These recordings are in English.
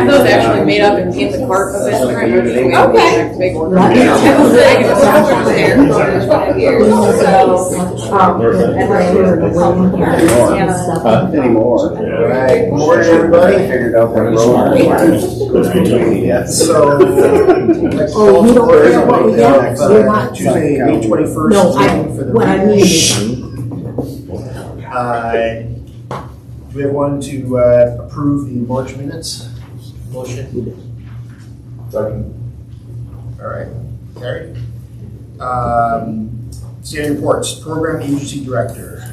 have those actually made up and paint the cart of it. Okay. Big one. Anymore. Right. Morning, everybody. Figured out that road. Yes. So. Oh, you don't care what we get? You're not. Tuesday, May 21st. No, what I mean is. Do we have one to approve the March minutes? Motion? Second. All right, carried. Standing reports, program agency director.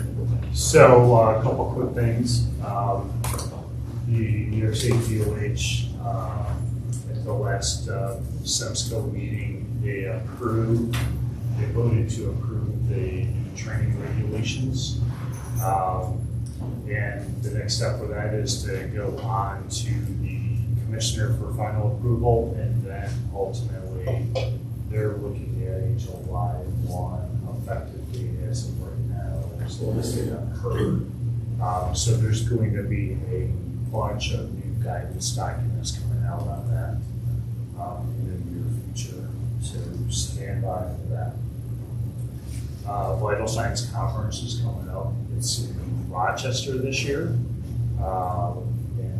So a couple quick things. The New York State DOH at the last SEMSCO meeting, they voted to approve the training regulations. And the next step for that is to go on to the commissioner for final approval, and then ultimately they're looking at a July 1 effective date as of right now. So this did occur. So there's going to be a bunch of new guidance documents coming out on that in the near future. So stand by for that. Vital Science Conference is coming up. It's in Rochester this year, and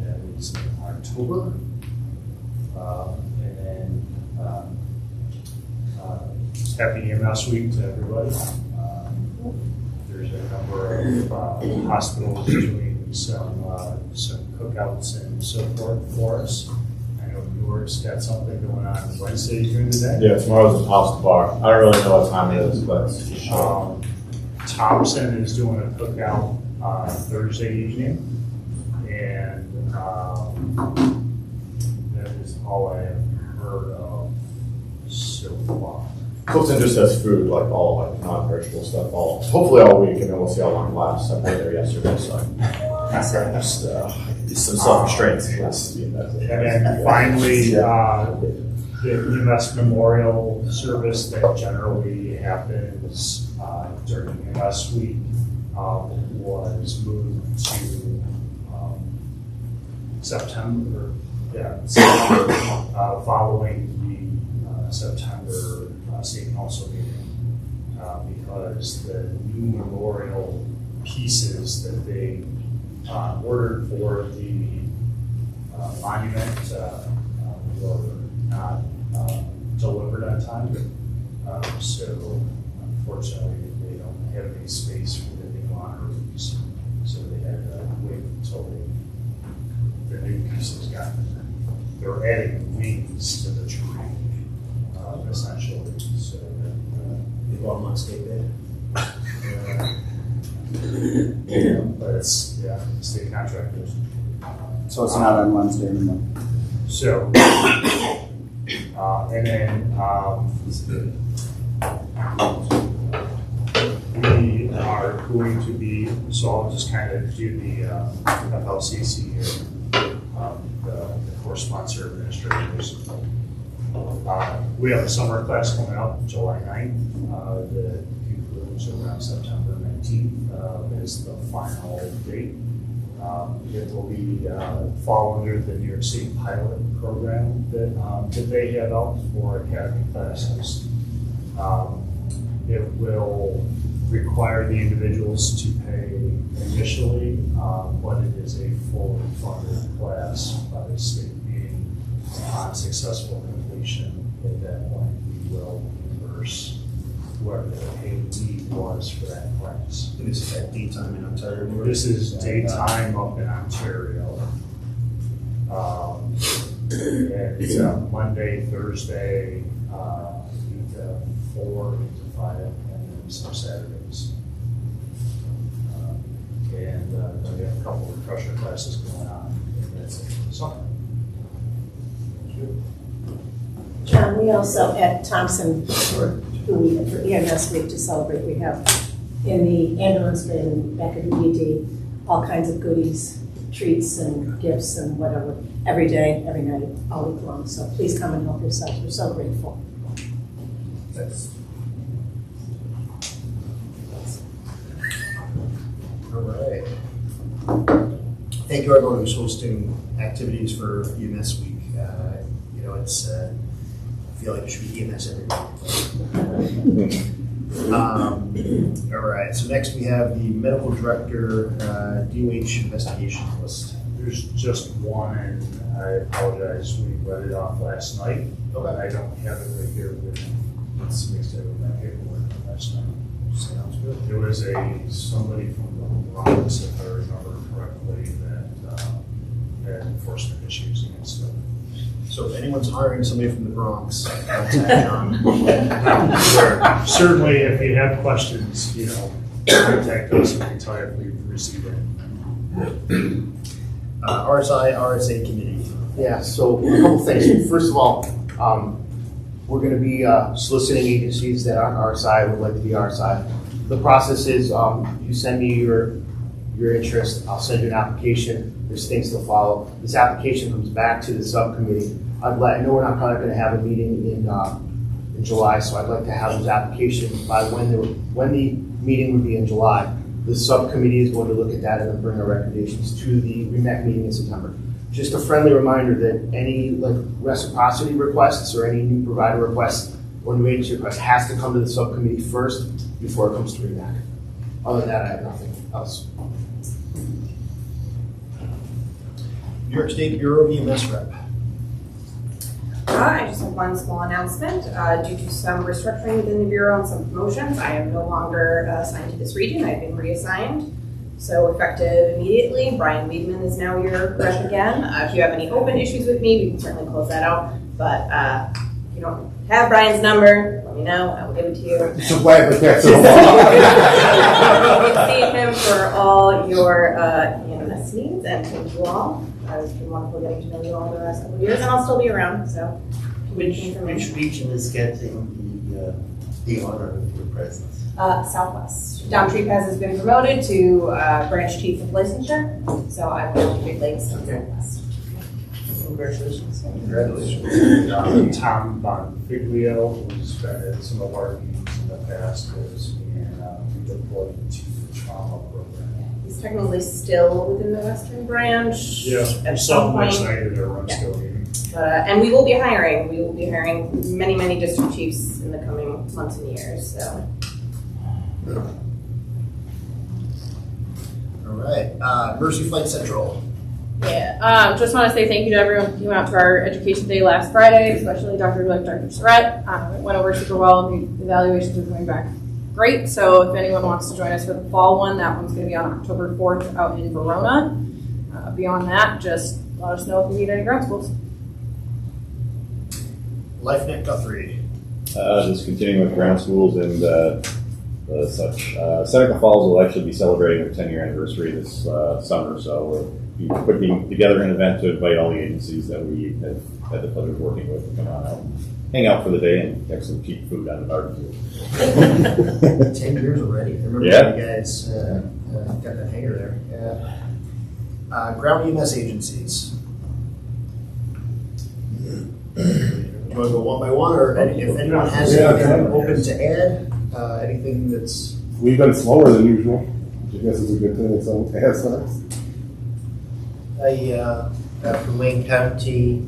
that is in October. And then happy EMS week to everybody. There's a number of hospitals doing some cookouts and so forth for us. I know Newark's got something going on Wednesday during the day. Yeah, tomorrow's a house to bar. I don't really know what time it is, but Thompson is doing a cookout Thursday evening, and that is all I have heard of so far. Cookton just has food, like all like non-perishable stuff, hopefully all week, and then we'll see how long it lasts. I went there yesterday, so just some self-restraint has to be invested. And then finally, the EMS Memorial Service that generally happens during EMS week was moved to September, following the September State Council meeting, because the new memorial pieces that they ordered for the monument were not delivered on time. So unfortunately, they don't have any space for the new honorees. So they had to wait until the new pieces got there. They're adding wings to the tree, essentially. So The Walmart State Day. but it's state contractors. So it's not on Wednesday anymore. So, and then we are going to be, so I'll just kind of do the FLCC here, the course sponsor administrators. We have a summer class coming up July 9th. The concludes around September 19th is the final date. It will be fall under the New York State pilot program that they have out for academy classes. It will require the individuals to pay initially, but it is a fully funded class by the state, meaning on successful completion. At that point, we will reimburse whoever the payee was for that class. This is at daytime in Ontario. This is daytime up in Ontario. And it's Monday, Thursday, 8 to 4, 8 to 5, and then some Saturdays. And then we have a couple of refresher classes going on, and that's it for the summer. John, we also at Thompson, for EMS week to celebrate, we have in the ambulance bay and back at the ED, all kinds of goodies, treats and gifts and whatever, every day, every night, all week long. So please come and help yourselves. We're so grateful. Thanks. All right. thank you everyone who's hosting activities for EMS Week. You know, it's, I feel like it should be EMS every week. All right, so next we have the medical director, DOH investigation list. There's just one, and I apologize, we read it off last night, but I don't have it right here with me. It's mixed in with my paperwork from last night. Sounds good. There was somebody from the Bronx, if I remember correctly, that had enforcement issues against them. So if anyone's hiring somebody from the Bronx, contact John. Now, certainly, if you have questions, you know, contact us and we can tell you if we've received it. RSA committee. Yeah, so a couple things. First of all, we're going to be soliciting agencies that aren't RSI, would like to be RSI. The process is you send me your interest, I'll send you an application. There's things to follow. This application comes back to the subcommittee. I know we're not going to have a meeting in July, so I'd like to have this application by when the meeting would be in July. The subcommittee is going to look at that and then bring our recommendations to the Remac meeting in September. Just a friendly reminder that any reciprocity requests or any new provider requests or new agency requests has to come to the subcommittee first before it comes to Remac. Other than that, I have nothing else. New York State Bureau of EMS rep. I just have one small announcement. Due to some restructuring within the Bureau and some promotions, I am no longer assigned to this region. I've been reassigned. So effective immediately, Brian Weedman is now your rep again. If you have any open issues with me, we can certainly close that out. But if you don't have Brian's number, let me know. I will give it to you. So glad that that's all. You can see him for all your EMS needs, and thank you all. It's been wonderful getting to know you all the last couple of years, and I'll still be around. So, Which region is getting the honor of your presence? Southwest. Don Trepez has been promoted to branch chief of licensure, so I will be Big Lakes and Southwest. Congratulations. Congratulations. Tom Bonfiglio, who's been at some of our meetings in the past, is being deployed to the trauma program. He's technically still within the Western branch. Yeah, At some point. excited to run still meeting. And we will be hiring. We will be hiring many, many district chiefs in the coming months and years. So. All right, Mercy Flight Central. Yeah, just want to say thank you to everyone who came out to our education day last Friday, especially Dr. Surratt. It went over super well. The evaluations are coming back great. So if anyone wants to join us for the fall one, that one's going to be on October 4th out in Verona. Beyond that, just let us know if you need any ground schools. LifeNet Guthrie. Just continuing with ground schools and such. Seneca Falls will actually be celebrating their 10-year anniversary this summer, so we'll be putting together an event to invite all the agencies that we have had the pleasure of working with to come on out, hang out for the day, and have some cheap food on the barbecue. 10 years already. I remember you guys got that hanger there. Yeah. Ground EMS agencies. Do you want to go one by one, or if anyone has anything open to add? Anything that's... We've been slower than usual, which I guess is a good thing in some aspects. From Wayne County,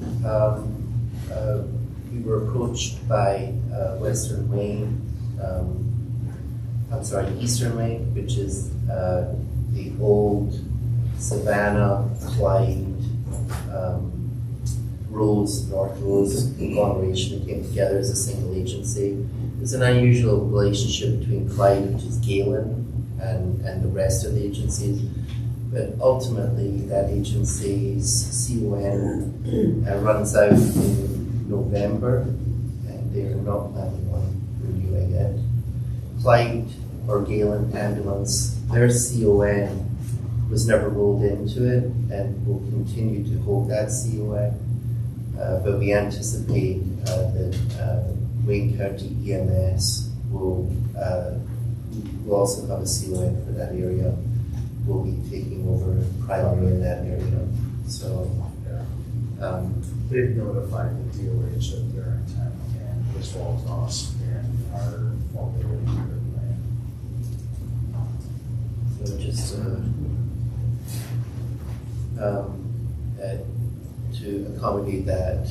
we were approached by Eastern Wayne, which is the old Savannah, Clyde, Rose, North Rose conglomeration that came together as a single agency. There's an unusual relationship between Clyde, which is Galen, and the rest of the agencies. But ultimately, that agency's CON runs out in November, and they're not planning on renewing it. Clyde or Galen Ambulance, their CON was never rolled into it, and will continue to hold that CON. But we anticipate that Wayne County EMS will also have a CON for that area. Will be taking over primary in that area. So they've notified the DOH that their intent and as well as us and our formulating their plan. just to accommodate that,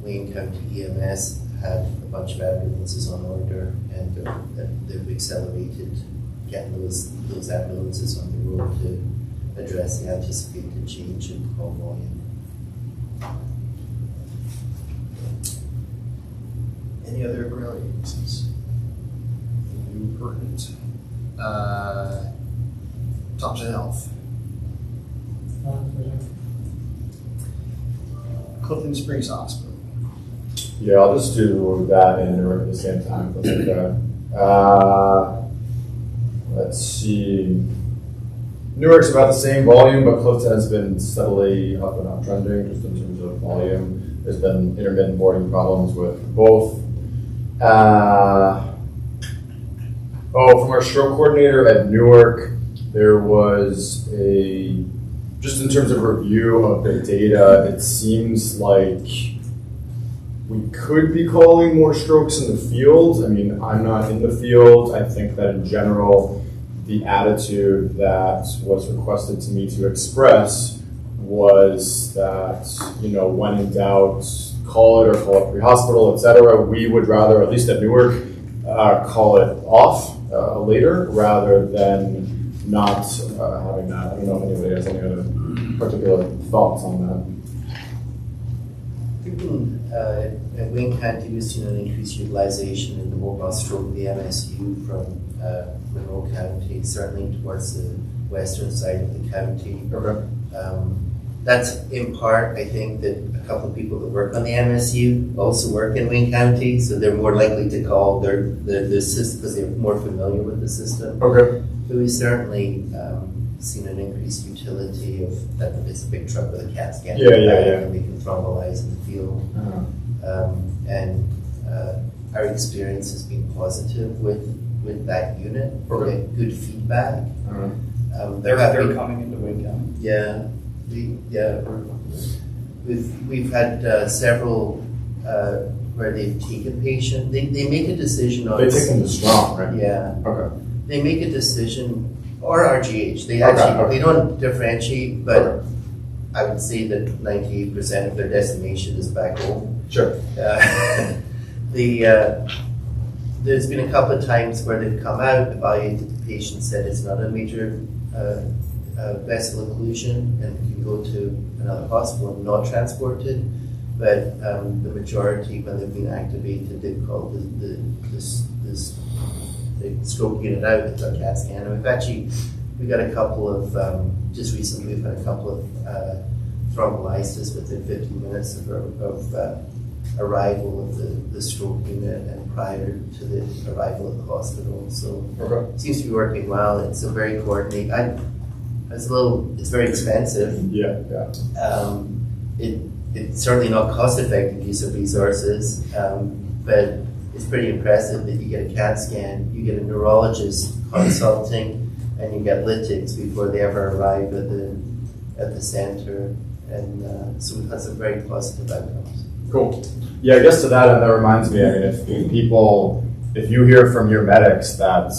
Wayne County EMS had a bunch of ambulances on order, and they've accelerated getting those ambulances on the road to address the anticipated change in call volume. Any other Borrelia agencies? Anything pertinent? Thompson Health. Clifton Springs Hospital. Yeah, I'll just do that and Newark at the same time. That's okay. Let's see. Newark's about the same volume, but Clifton has been steadily up and uptrending just in terms of volume. There's been intermittent boarding problems with both. From our stroke coordinator at Newark, there was just in terms of review of the data, it seems like we could be calling more strokes in the field. I mean, I'm not in the field. I think that in general, the attitude that was requested to me to express was that, when in doubt, call it pre-hospital, etc. We would rather, at least at Newark, call it off later rather than not having that. I don't know if anybody has any other particular thoughts on that. At Wayne County, we've seen an increased utilization in the mobile stroke, the MSU from Monroe County, certainly towards the western side of the county. Okay. That's in part, I think, that a couple of people that work on the MSU also work in Wayne County, so they're more likely to call the system because they're more familiar with the system. Okay. But we've certainly seen an increased utility of that. It's a big truck with a CAT scan. And we can thrombolyze in the field. And our experience has been positive with that unit. We get good feedback. They're coming into Wayne County. Yeah. We've had several where they've taken patient. They make a decision on. They take them to strong, right? Yeah. Okay. They make a decision, or RGH. They actually they don't differentiate, but I would say that 98% of their destination is back home. Sure. There's been a couple of times where they've come out, evaluated the patient, said it's not a major vessel occlusion and can go to another hospital and not transported. But the majority, when they've been activated, they've called the stroke unit out, it's a CAT scan. And we've got a couple of, just recently we've had a couple of thrombolysis within 15 minutes of arrival of the stroke unit and prior to the arrival at the hospital. So it seems to be working well. It's a very coordinated. It's very expensive. Yeah. It's certainly not cost-effective use of resources, but it's pretty impressive that you get a CAT scan, you get a neurologist consulting, and you get lytics before they ever arrive at the center, and so we've had some very positive outcomes. Cool. Yeah, I guess to that, and that reminds me, I mean, if you hear from your medics that,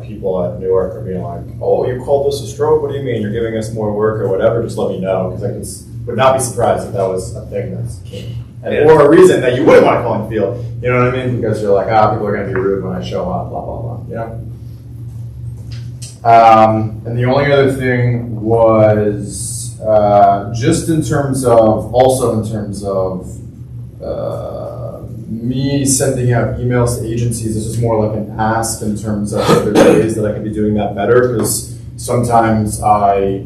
people at Newark are being like, oh, you called this a stroke? What do you mean? You're giving us more work or whatever? Just let me know, because would not be surprised if that was a thing that came. Or a reason that you wouldn't want to call in field. You know what I mean? Because you're like, people are going to be rude when I show up, blah, blah, blah, And the only other thing was just in terms of me sending out emails to agencies. This is more like an ask in terms of if there's ways that I can be doing that better, because sometimes I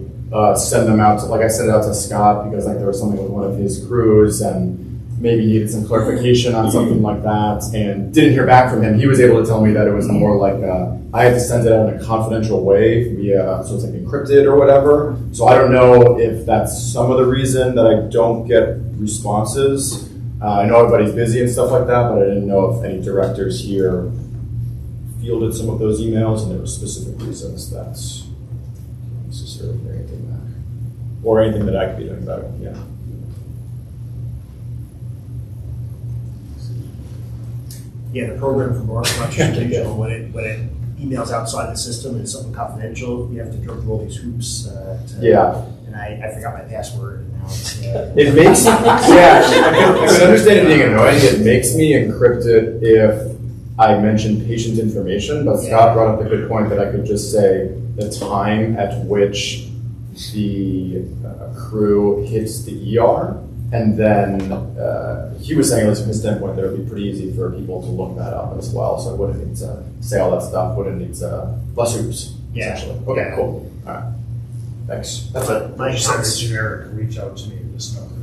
send them out to, I sent it out to Scott because there was something with one of his crews and maybe needed some clarification on something like that and didn't hear back from him. He was able to tell me that it was more like I had to send it out in a confidential way via, so it's encrypted or whatever. So I don't know if that's some of the reason that I don't get responses. I know everybody's busy and stuff like that, but I didn't know if any directors here fielded some of those emails and there were specific reasons that's necessarily hear anything back. Or anything that I could be doing better, yeah. Yeah, the program for Rochester Regional, when it emails outside the system and it's something confidential, you have to go through all these hoops. Yeah, and I forgot my password, and now it's, It makes, yeah, I can understand it being annoying. It makes me encrypt it if I mention patient information, but Scott brought up a good point that I could just say the time at which the crew hits the ER, and then he was saying, at least from his standpoint, that it would be pretty easy for people to look that up as well, so I wouldn't need to say all that stuff, wouldn't need to bust hoops, essentially. Okay, Yeah. cool. All right. Thanks. that's what my You said account's. it's generic, reach out to me at this number.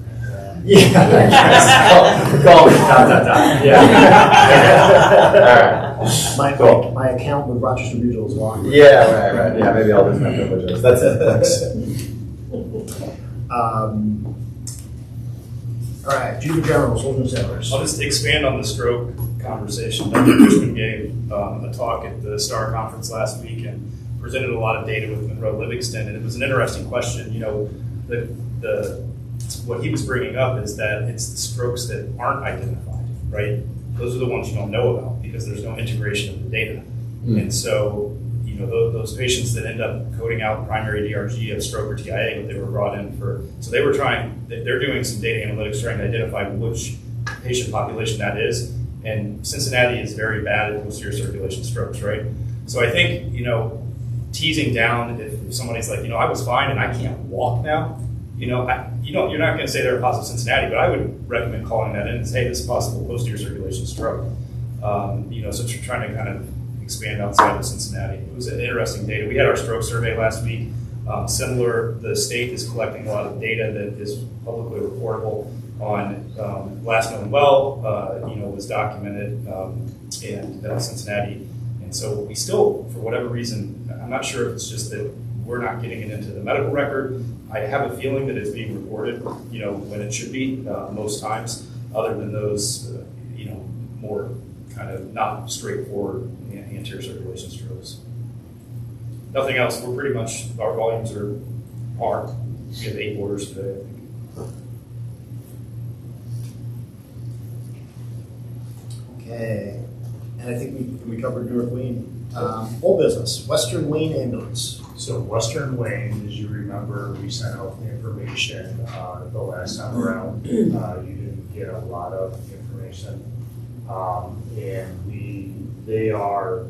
Yeah. Call me, Yeah. All right. My account with Rochester Mutual is long. Yeah, right. Yeah, maybe I'll lose my privileges. That's it. Thanks. All right, Judy General, Soldier Settlers. I'll just expand on the stroke conversation. Dr. Cushman gave a talk at the STAR conference last week and presented a lot of data with Monroe Livingston, and it was an interesting question. You know, what he was bringing up is that it's the strokes that aren't identified, right? Those are the ones you don't know about because there's no integration of the data. And so, you know, those patients that end up coding out primary DRG of stroke or TIA, what they were brought in for, so they were they're doing some data analytics trying to identify which patient population that is. And Cincinnati is very bad at posterior circulation strokes, right? So I think, you know, teasing down if somebody's like, you know, I was fine and I can't walk now, you know, you're not going to say they're positive Cincinnati, but I would recommend calling that in and say, hey, this is possible posterior circulation stroke. You know, so trying to kind of expand outside of Cincinnati. It was an interesting data. We had our stroke survey last week. Similar, the state is collecting a lot of data that is publicly reportable on last known well, you know, was documented in Cincinnati. And so we still, for whatever reason, I'm not sure if it's just that we're not getting it into the medical record. I have a feeling that it's being reported, you know, when it should be most times, other than those, you know, more kind of not straightforward anterior circulation strokes. Nothing else. We're pretty much, our volumes are par. We have 8 orders today, I think. Okay, and I think we covered Newark Wayne. Whole business, Western Wayne Ambulance. So Western Wayne, as you remember, we sent out the information the last time around. You didn't get a lot of information. And they are,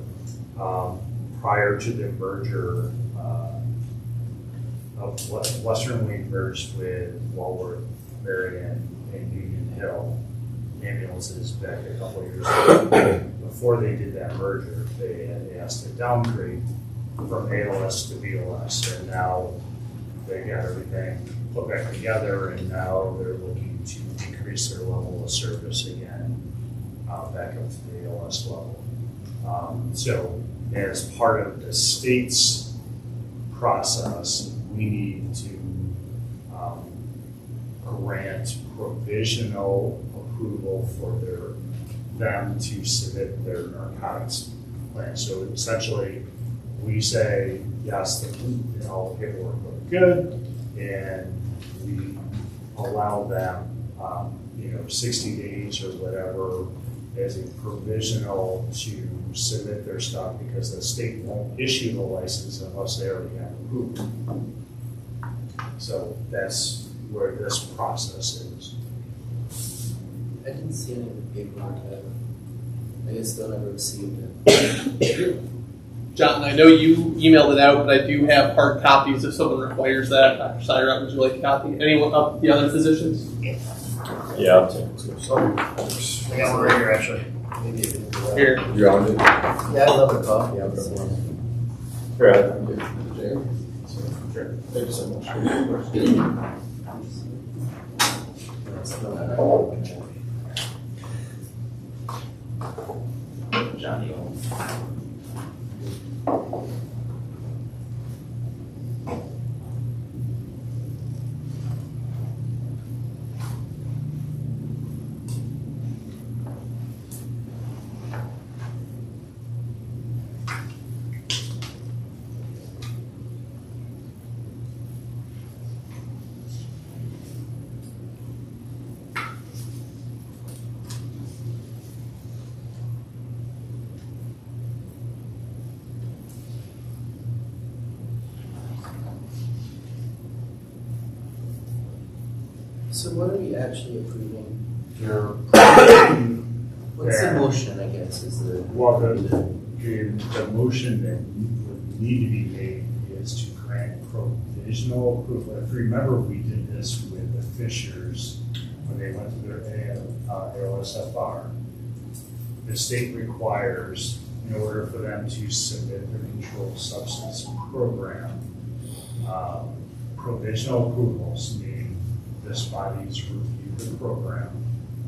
prior to the merger, of Western Wayne merged with Walworth, Marion, and Union Hill ambulances back a couple of years ago. Before they did that merger, they had asked to downgrade from ALS to BLS, and now they got everything put back together, and now they're looking to increase their level of service again, back up to the ALS level. So as part of the state's process, we need to grant provisional approval for them to submit their narcotics plan. So essentially, we say, yes, all the paperwork looked good, and we allow them, 60 days or whatever as a provisional to submit their stuff, because the state won't issue the license unless they already have approval. So that's where this process is. I didn't see any of the paperwork. I guess they'll never received it. John, I know you emailed it out, but I do have hard copies if someone requires that. Dr. Syrett, would you like a copy? Anyone of the other physicians? Yeah. I got one right here, actually. Maybe you can do that. Here. You want it? Yeah, I'd love a copy. I would Here, say. thank you. Sure. Thank you so much. Johnny. So what are we actually approving? They're, What's the motion, I guess, is the. well, the motion that would need to be made is to grant provisional approval. If you remember, we did this with the Fishers when they went to their ALSFR. The state requires, in order for them to submit their controlled substance program, provisional approvals, meaning this body's reviewed the program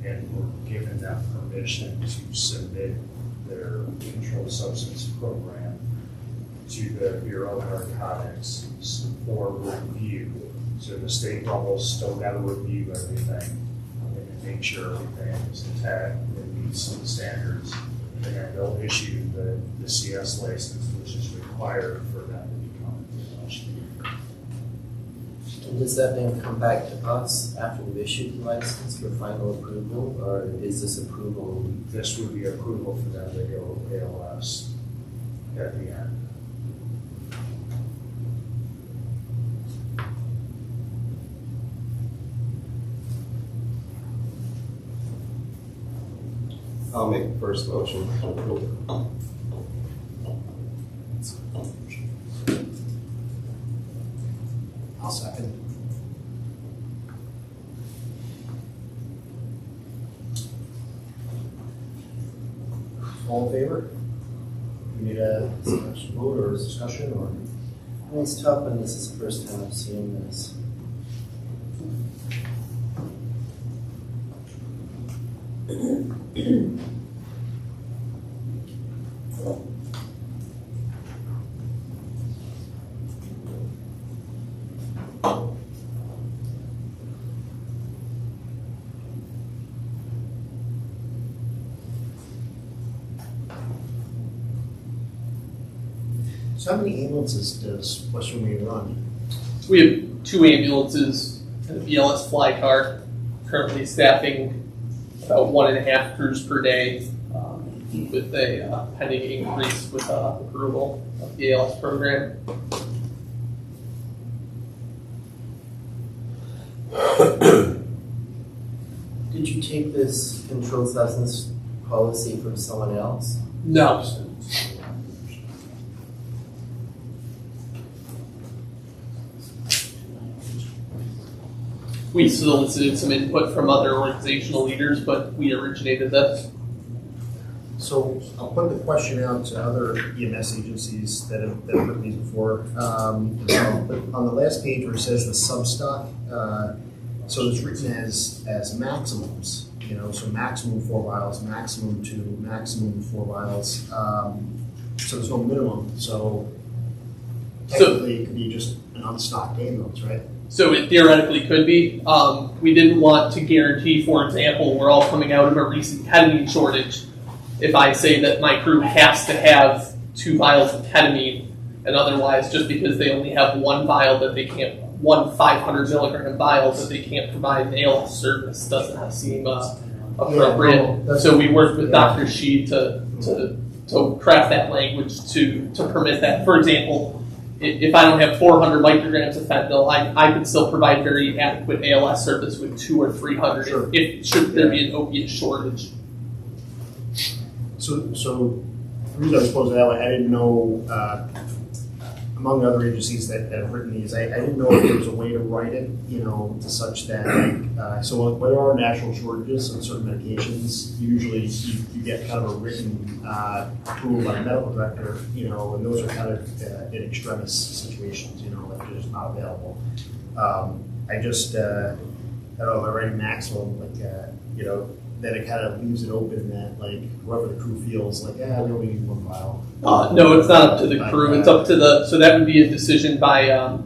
and we're giving them permission to submit their controlled substance program to the Bureau of Narcotics for review. So the state level's still got to review everything and make sure everything is intact and meets the standards. And then they'll issue the CS license, which is required for them to become a professional. And does that then come back to us after we've issued the license for final approval, or is this approval? This would be approval for them to go ALS at the end. I'll make the first motion. I'll second. All in favor? We need a vote or a discussion or? I mean, it's tough when this is the first time I've seen this. So how many ambulances does Western Maine run? We have 2 ambulances and a BLS fly car, currently staffing about 1.5 crews per day, with a pending increase with approval of the ALS program. Did you take this controlled substance policy from someone else? No. We solicited some input from other organizational leaders, but we originated this. So I'll put the question out to other EMS agencies that have written these before. But on the last page where it says the substock, so it's written as maximums, so maximum 4 vials, maximum 2, maximum 4 vials. So there's no minimum. So technically it could be just an unstocked ambulance, right? So it theoretically could be. We didn't want to guarantee, for example, we're all coming out of a recent ketamine shortage. If I say that my crew has to have 2 vials of ketamine, and otherwise, just because they only have 1 vial that they can't, 1 500 milligram vial that they can't provide an ALS service, doesn't seem appropriate. Yeah, no, so we worked with Dr. Shi to craft that language to permit that. For example, if I don't have 400 micrograms of fentanyl, I could still provide very adequate ALS service with 200 or 300 Sure. if should there be an opiate shortage. So the reason I was posing that way, I didn't know, among the other agencies that have written these, I didn't know if there was a way to write it, to such that, so when there are national shortages of certain medications, usually you get kind of a written approval by the medical director, and those are kind of in extremis situations, like they're just not available. I just, I don't know, if I write a maximum, then it kind of leaves it open that, whoever the crew feels we only need 1 vial. No, it's not up to the crew. It's up to so that would be a decision by, a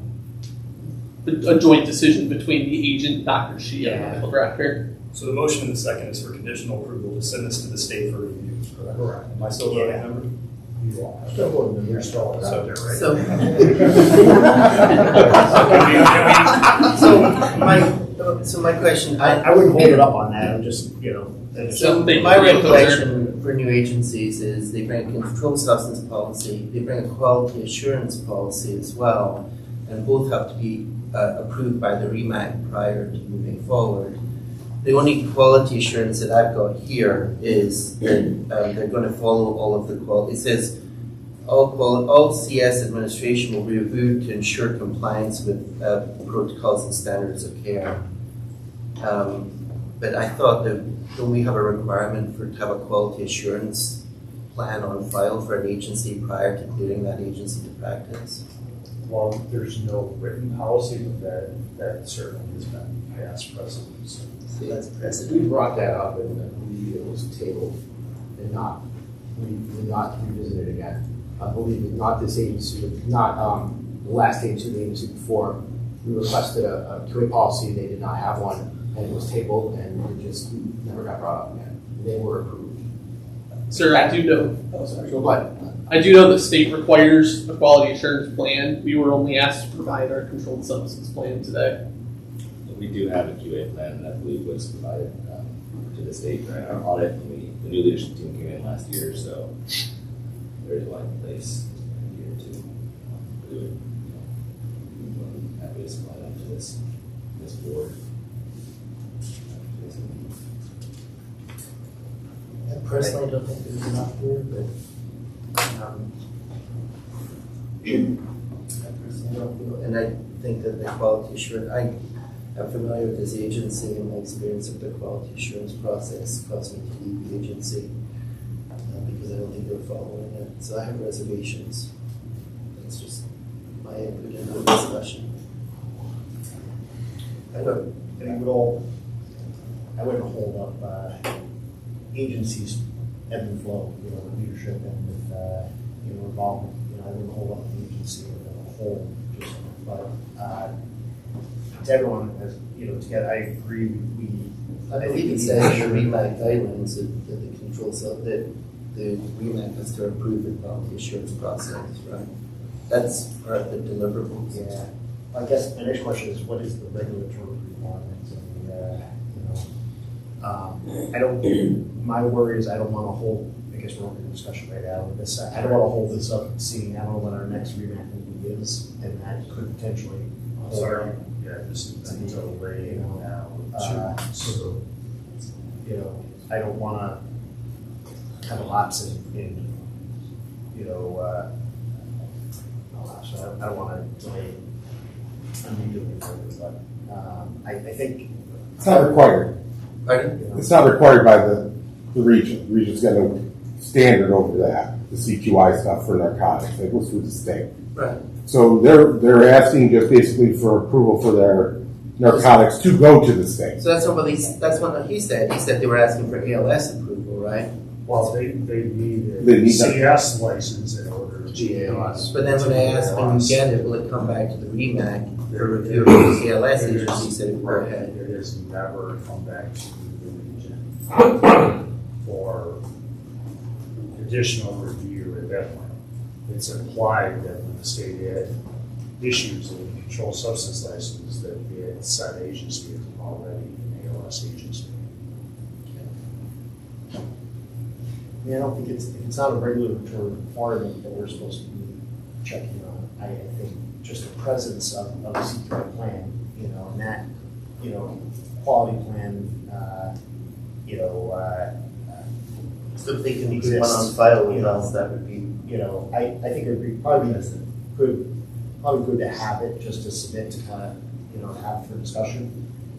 joint decision between the agent, Dr. Shi, and the medical director. So the motion in the second is for conditional approval to send this to the state for review, correct? Correct. Am I still voting member? You are. Still voting, you're still out there, right? So, so my question, I wouldn't hold it up on that, I'm just, So Thank my you. recollection for new agencies is they bring a controlled substance policy, they bring a quality assurance policy as well, and both have to be approved by the Remac prior to moving forward. The only quality assurance that I've got here is that they're going to follow all of the quality. It says all CS administration will be reviewed to ensure compliance with protocols and standards of care. But I thought that don't we have a requirement to have a quality assurance plan on file for an agency prior to clearing that agency to practice? Well, there's no written policy, but that certainly has been past precedents. So that's We precedent. brought that up and it was tabled and we did not revisit it again. I believe it, not this agency, not the last agency, the agency before. We requested a QA policy, they did not have one, and it was tabled and it just never got brought up again. They were approved. Sir, I do know. Oh, sorry. So, but I do know the state requires a quality assurance plan. We were only asked to provide our controlled substance plan today. We do have a QA plan, and I believe was provided to the state during our audit. And the new leadership team came in last year, so there's one in place here to do it. Happy to supply that to this board. I personally don't think there's enough here, but I personally don't feel, and I think that the quality assurance, I'm familiar with this agency and my experience with the quality assurance process caused me to leave the agency because I don't think they're following it. So I have reservations. That's just my input in the discussion. I don't. And I wouldn't hold up agencies ebb and flow, with leadership and with, involvement. I wouldn't hold up the agency as a whole, but to everyone, as together, I agree. I believe it says in the Remac guidelines that the control that the Remac has to approve the quality assurance process, right? That's part of the deliverables. Yeah. I guess my next question is, what is the regulatory requirements? I don't. My worry is I don't want to hold. I guess we're having a discussion right now. This I don't want to hold this up and see. I don't know what our next Remac meeting is, and that could potentially. Sorry, yeah, this is until rating now. So, I don't want to have a lapse in I don't want to delay immediately further, but I think It's not required. Pardon? It's not required by the region. The region's got a standard over that, the CQI stuff for narcotics. It goes through the state. Right. So they're asking just basically for approval for their narcotics to go to the state. So that's what he said. He said they were asking for ALS approval, right? Well, they need They a need CS license in order to GALS. But then when I asked when you get it, will it come back to the Remac for review of the ALS agency? He said, go ahead. It has never come back to the region for additional review at that point. It's implied that when the state issues a controlled substance license, that the said agency is already an ALS agency. I don't think it's not a regulatory requirement that we're supposed to be checking on. I think just the presence of a CQI plan, and that, quality plan, So if they can put one on file with us, that would be. I think it would be probably good to have it just to submit to kind of, have for discussion.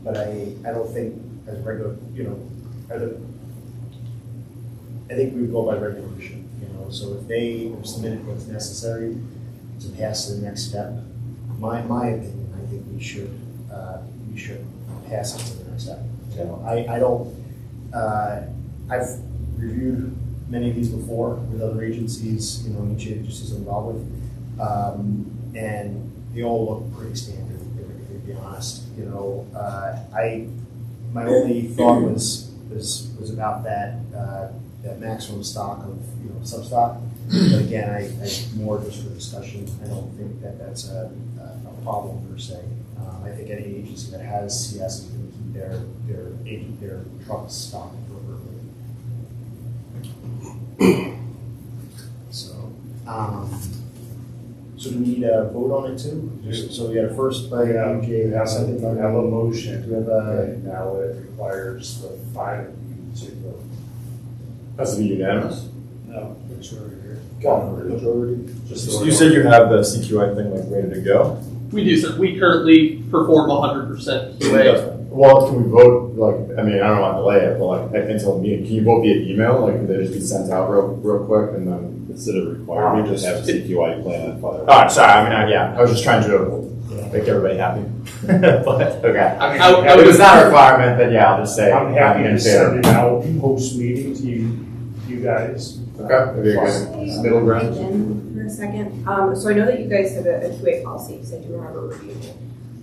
But I don't think as regular, I think we would go by regulation, so if they have submitted what's necessary to pass to the next step, my opinion, I think we should pass it to the next step. I don't, I've reviewed many of these before with other agencies, each agency's involved with, and they all look pretty standard, to be honest. My only thought was about that maximum stock of substock. But again, I more just for discussion. I don't think that that's a problem per se. I think any agency that has CS is going to keep their trucks stocked appropriately. So So do we need a vote on it too? So we got a first by We have AJ, a second by a motion. Do we have a, And now it requires the 5 of you to vote. Has to be unanimous. No, it's over here. majority? Just So you said you have the CQI thing like ready to go? We do, sir. We currently perform 100% QA. Well, can we vote, like, I mean, I don't want to delay it, but like, until the meeting, can you vote via email? Like, can they just be sent out real quick and then? Instead of requiring Just- to have a CQI plan on file. Oh, sorry, I mean, yeah, I was just trying to make everybody happy. But, okay. I If it's not a requirement, then yeah, I'll just say. I'm happy in to favor. send it out post-meeting to you guys. Okay, maybe a good middle ground. Again, for a second. So I know that you guys have a QA policy, because I do remember reviewing it.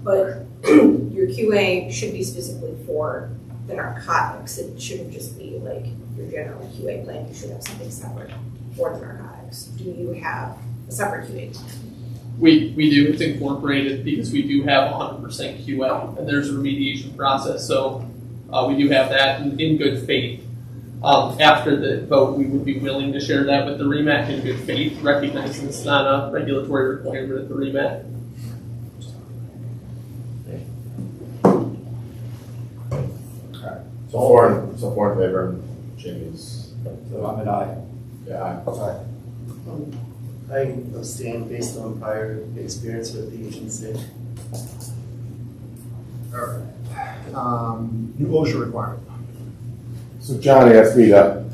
But your QA should be specifically for the narcotics. It shouldn't just be like your general QA plan. You should have something separate for the narcotics. Do you have a separate QA plan? We do. It's incorporated because we do have 100% QA, and there's a remediation process. So we do have that in good faith. After the vote, we would be willing to share that with the Remac in good faith, recognizing it's not a regulatory requirement at the Remac. So four in favor, Jamie's. So I'm an aye. Yeah, aye. I abstain based on prior experience with the agency. All right. New OSHA requirement. So John asked me to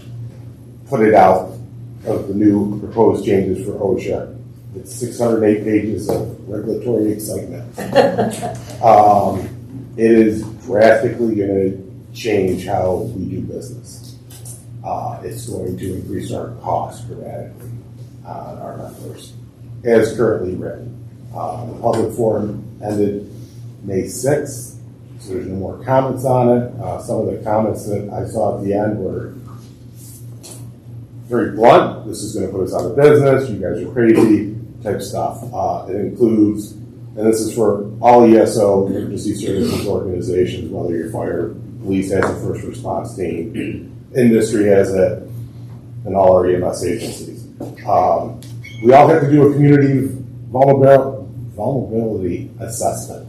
put it out of the new proposed changes for OSHA. It's 608 pages of regulatory excitement. It is drastically going to change how we do business. It's going to increase our costs dramatically on our members, as currently written. The public forum ended May 6th, so there's no more comments on it. Some of the comments that I saw at the end were very blunt. This is going to put us out of business. You guys are crazy type stuff. It includes, and this is for all ESO, emergency services organizations, whether you're fire, police has a first response team, industry has it, and all our EMS agencies. We all have to do a community vulnerability assessment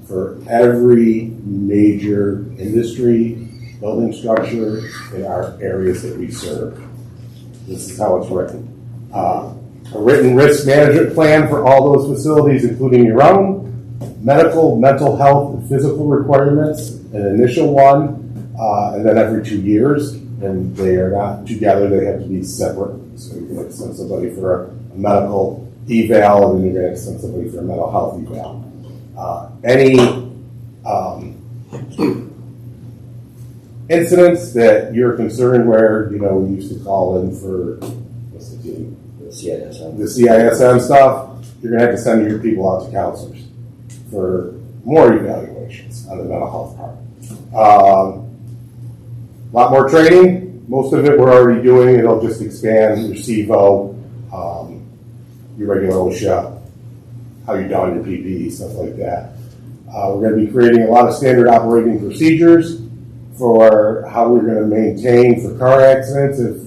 for every major industry, building structure in our areas that we serve. This is how it's written. A written risk management plan for all those facilities, including your own, medical, mental health, and physical requirements, an initial one, and then every 2 years, and they are not together, they have to be separate. So you can send somebody for a medical eval, and then you're going to send somebody for a mental health eval. Any incidents that you're concerned where, we used to call in for, what's the team? The CISM. The CISM stuff, you're going to have to send your people out to counselors for more evaluations on the mental health part. A lot more training. Most of it we're already doing. It'll just expand your CVO, your regular OSHA, how you don your PPE, stuff like that. We're going to be creating a lot of standard operating procedures for how we're going to maintain for car accidents if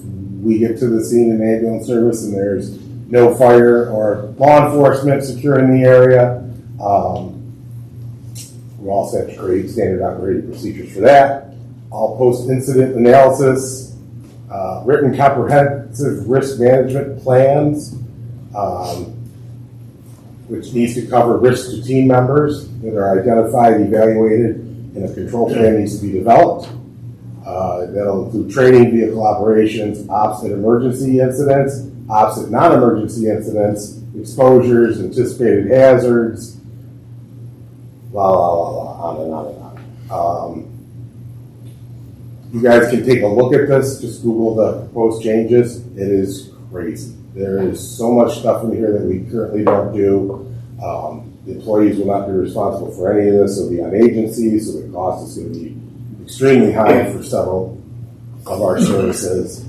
we get to the scene in ambulance service and there's no fire or law enforcement securing the area. We also have to create standard operating procedures for that. All post-incident analysis, written comprehensive risk management plans, which needs to cover risks to team members that are identified, evaluated, and a control plan needs to be developed. That'll include training, vehicle operations, ops and emergency incidents, ops and non-emergency incidents, exposures, anticipated hazards, blah, blah, blah, blah, on and on and on. You guys can take a look at this. Just Google the proposed changes. It is crazy. There is so much stuff in here that we currently don't do. The employees will not be responsible for any of this. It'll be on agencies, so the cost is going to be extremely high for several of our services.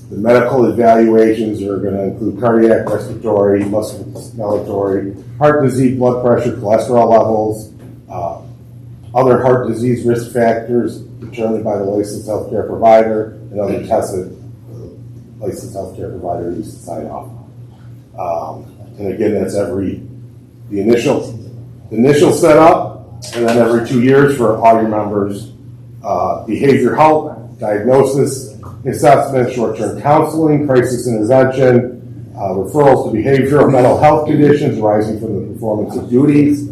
The medical evaluations are going to include cardiac, respiratory, musculoskeletal, heart disease, blood pressure, cholesterol levels, other heart disease risk factors determined by the licensed healthcare provider, and other tests that the licensed healthcare provider needs to sign off on. And again, that's the initial setup, and then every 2 years for all your members, behavior health, diagnosis, assessment, short-term counseling, crisis intervention, referrals to behavioral mental health conditions arising from the performance of duties,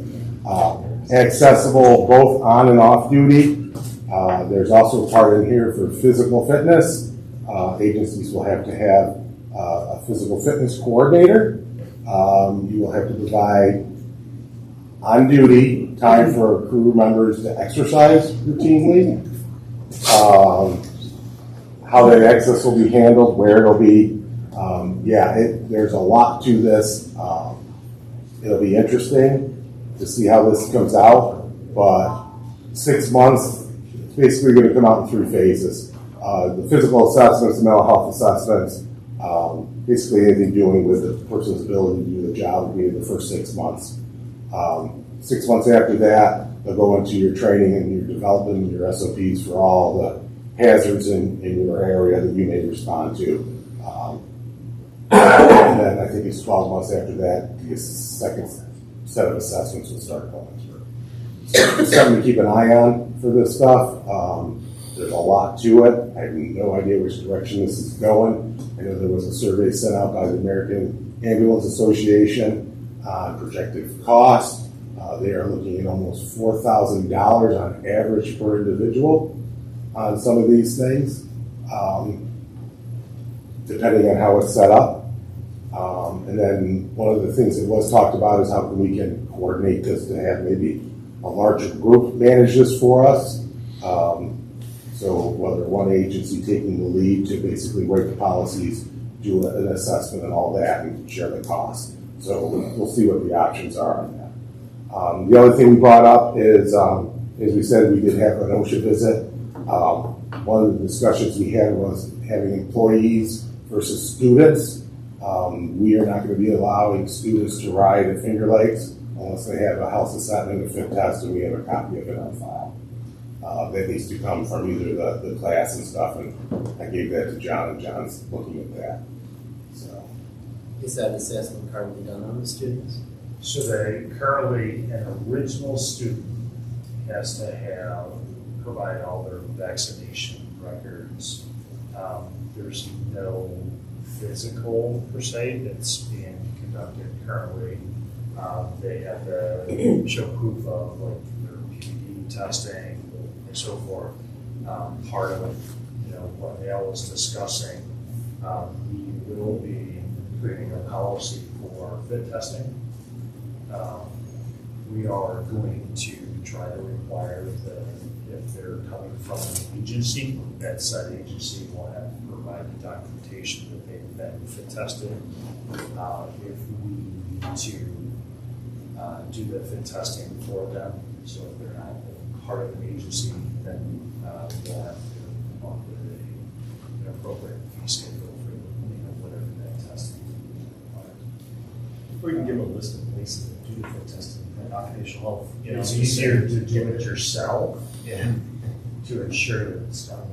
accessible both on and off duty. There's also a part in here for physical fitness. Agencies will have to have a physical fitness coordinator. You will have to provide on duty time for crew members to exercise routinely. How that access will be handled, where it'll be. There's a lot to this. It'll be interesting to see how this comes out, but 6 months, it's basically going to come out in 3 phases. The physical assessments, the mental health assessments, basically anything doing with the person's ability to do the job will be in the first 6 months. 6 months after that, they'll go into your training and your development, your SOPs for all the hazards in your area that you may respond to. And then I think it's 12 months after that, the second set of assessments will start going through. So it's something to keep an eye on for this stuff. There's a lot to it. I have no idea which direction this is going. I know there was a survey sent out by the American Ambulance Association on projected cost. They are looking at almost $4,000 on average per individual on some of these things, depending on how it's set up. And then one of the things that was talked about is how we can coordinate this to have maybe a larger group manage this for us. So whether one agency taking the lead to basically write the policies, do an assessment and all that, and share the cost. So we'll see what the options are on that. The other thing we brought up is, as we said, we did have an OSHA visit. One of the discussions we had was having employees versus students. We are not going to be allowing students to ride at Finger Lakes unless they have a health assessment and a fit test, and we have a copy of it on file. That needs to come from either the class and stuff, and I gave that to John, and John's looking at that. So, Is that assessment currently done on the students? So they currently, an original student has to provide all their vaccination records. There's no physical per se that's being conducted currently. They have to show proof of like their PPE testing and so forth. Part of what Al was discussing, we will be creating a policy for fit testing. We are going to try to require that if they're coming from an agency, that said agency will have to provide the documentation that they've been fit tested. If we need to do the fit testing for them, so if they're not part of an agency, then we'll have to come up with an appropriate fee schedule for whatever that testing requires. We can give a list of places that do the fit testing, like occupational health. It's easier to do it yourself. Yeah. To ensure that it's done.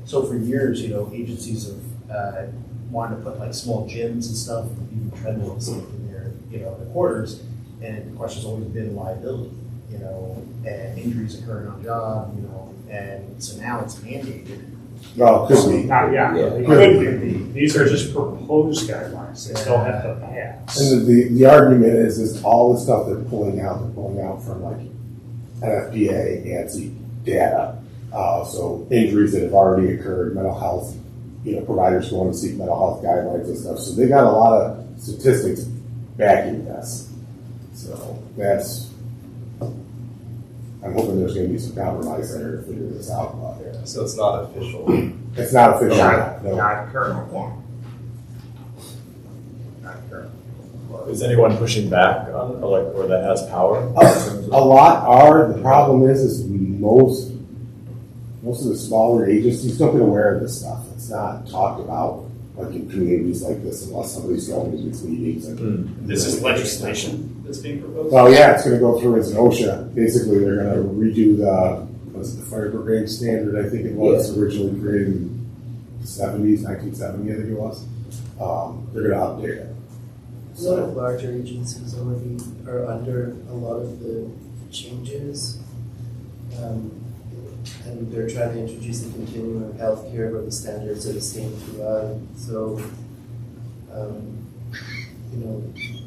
So for years, agencies have wanted to put like small gyms and stuff, even treadmills in their, the quarters, and the question's always been liability, and injuries occurring on job, and so now it's mandated. Well, could be. It could be. These are just proposed guidelines. They still have to pass. And the argument is all the stuff they're pulling out from like NFPA, ANSI data. So injuries that have already occurred, mental health, providers going to seek mental health guidelines and stuff. So they got a lot of statistics backing this. So I'm hoping there's going to be some compromise there to figure this out. So it's not official. It's not official. No. Not currently. Not currently. Is anyone pushing back on, or that has power? A lot are. The problem is most of the smaller agencies don't get aware of this stuff. It's not talked about like in communities like this unless somebody's going to these meetings. And This is legislation that's being proposed? Well, yeah, it's going to go through as an OSHA. Basically, they're going to redo the fire brigade standard, I think it was, originally created in the 70s, 1970, I think it was. They're going to update it. A lot of larger agencies already are under a lot of the changes. And they're trying to introduce a continuum of healthcare where the standards are the same throughout. So,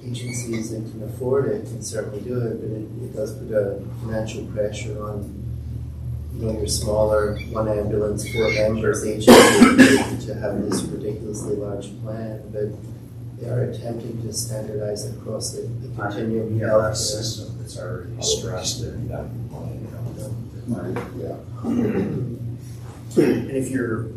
agencies that can afford it can certainly do it, but it does put a financial pressure on, your smaller one ambulance, 4 members agency to have this ridiculously large plan. But they are attempting to standardize it across the continuum of Yeah, healthcare. that system that's already stressed and, And if you're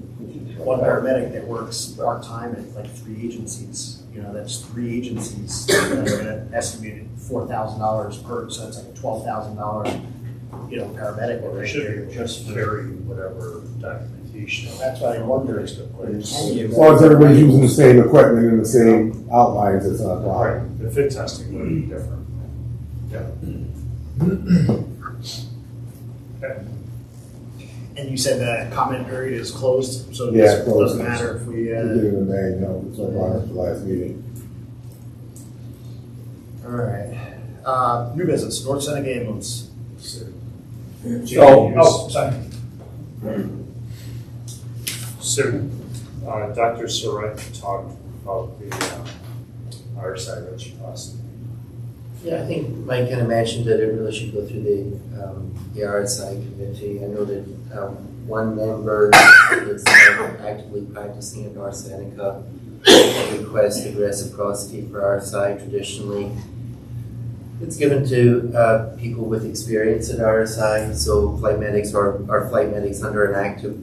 one paramedic that works part-time at like 3 agencies, that's 3 agencies that are gonna estimate $4,000 per, so that's like a $12,000, paramedic. well, they should just carry whatever documentation. That's what I wonder. As long as everybody's using the same equipment and the same outlines, it's not a problem. Right, the fit testing would be different. Okay. And you said the comment period is closed, so Yeah, it closed. doesn't matter if we, We did it in May, it's like on the last meeting. all right. New business, North Seneca ambulance. Sorry. So, Dr. Surratt talked about the our side reciprocity. Yeah, I think Mike kind of mentioned that it really should go through the RSI committee. I know that one member that's actively practicing at North Seneca requested reciprocity for RSI. Traditionally, it's given to people with experience at RSI, so flight medics or flight medics under an active,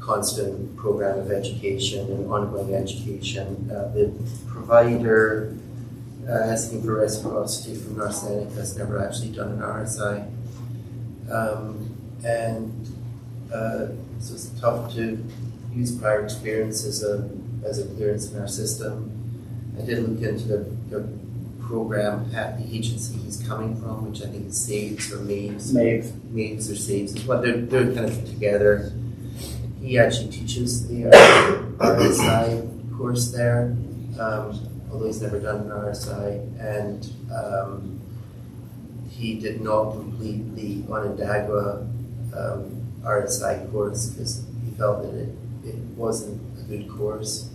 constant program of education and ongoing education. The provider asking for reciprocity from North Seneca has never actually done an RSI. So it's tough to use prior experience as a clearance in our system. I did look into the program at the agency he's coming from, which I think is SAVES or MAVES. MAVES or SAVES. It's what they're kind of together. He actually teaches the RSI course there. Although he's never done an RSI, and he did not complete the Onondaga RSI course because he felt that it wasn't a good course.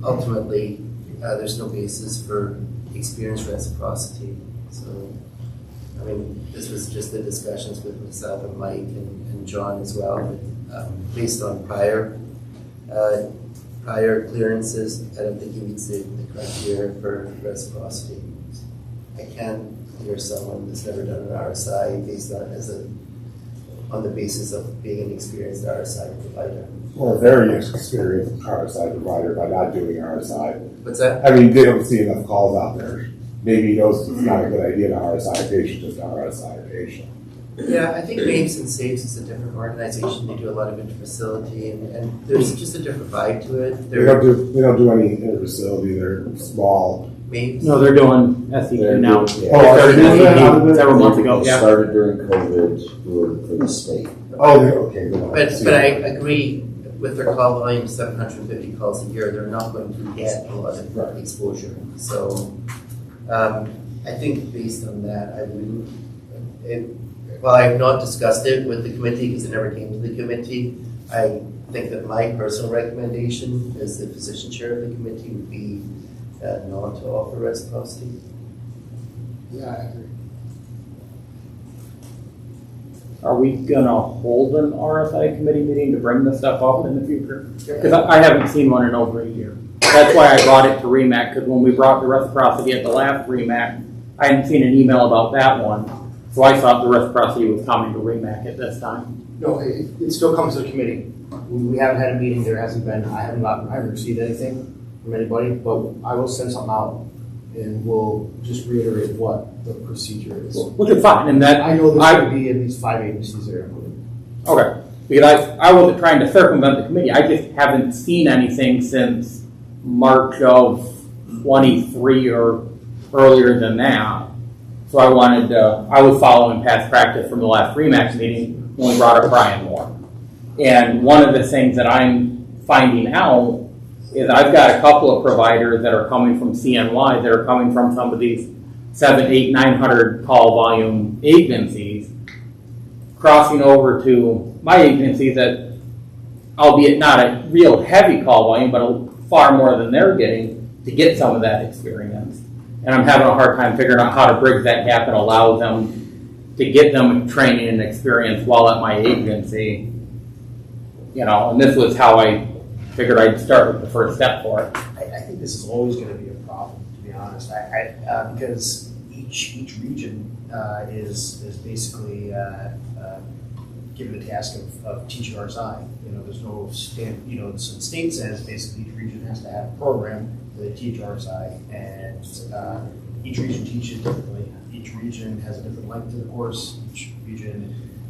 Ultimately, there's no basis for experience reciprocity. So, I mean, this was just the discussions with myself and Mike and John as well. But, based on prior clearances, I don't think he meets the criteria for reciprocity. I can clear someone that's never done an RSI based on the basis of being an experienced RSI provider. Or a very experienced RSI provider by not doing RSI. What's that? I mean, they don't see enough calls out there. Maybe he knows it's not a good idea to RSI a patient, just to RSI a patient. Yeah, I think MAVES and SAVES is a different organization. They do a lot of interfacility, and there's just a different vibe to it. They don't do any interfacility. They're small. MAVES? No, they're doing SEQ now. Oh, Started SEQ several months ago. Yeah. Started during COVID for the state. Oh, okay. But I agree with their call volume, 750 calls a year, they're not going to get a lot of exposure. So I think based on that, I wouldn't. Well, I have not discussed it with the committee because it never came to the committee. I think that my personal recommendation as the physician chair of the committee would be not to offer reciprocity. Yeah, I agree. Are we gonna hold an RSI committee meeting to bring this stuff up in the future? Because I haven't seen one in over a year. That's why I brought it to Remac, because when we brought the reciprocity at the last Remac, I hadn't seen an email about that one. So I thought the reciprocity was coming to Remac at this time. No, it still comes to the committee. We haven't had a meeting, there hasn't been, I haven't received anything from anybody, but I will send something out and we'll just reiterate what the procedure is. Which is fine, and that I know there's going to be at least 5 agencies that are included. Okay, because I wasn't trying to circumvent the committee. I just haven't seen anything since March of 23 or earlier than that. So I was following past practice from the last Remax meeting when we brought up Brian Moore. And one of the things that I'm finding out is I've got a couple of providers that are coming from CNY that are coming from some of these 700, 800, 900 call volume agencies, crossing over to my agency that, albeit not a real heavy call volume, but far more than they're getting to get some of that experience. And I'm having a hard time figuring out how to bridge that gap and allow them to get them training and experience while at my agency. And this was how I figured I'd start with the first step for it. I think this is always going to be a problem, to be honest. Because each region is basically given the task of teaching RSI. There's no the state says basically each region has to have a program where they teach RSI, and each region teaches differently. Each region has a different length to the course.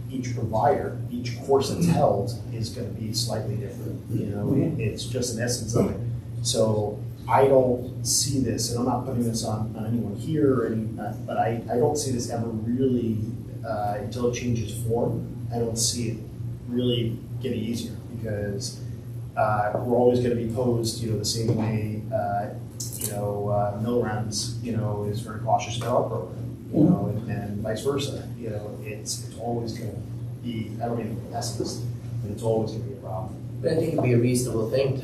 Each provider, each course that's held is going to be slightly different. It's just an essence of it. So I don't see this, and I'm not putting this on anyone here, but I don't see this ever really, until it changes form, I don't see it really getting easier, because we're always going to be posed, the same way, Millrams, is very cautious about our program, and vice versa. It's always going to be, I don't mean to be pessimist, but it's always going to be a problem. But I think it'd be a reasonable thing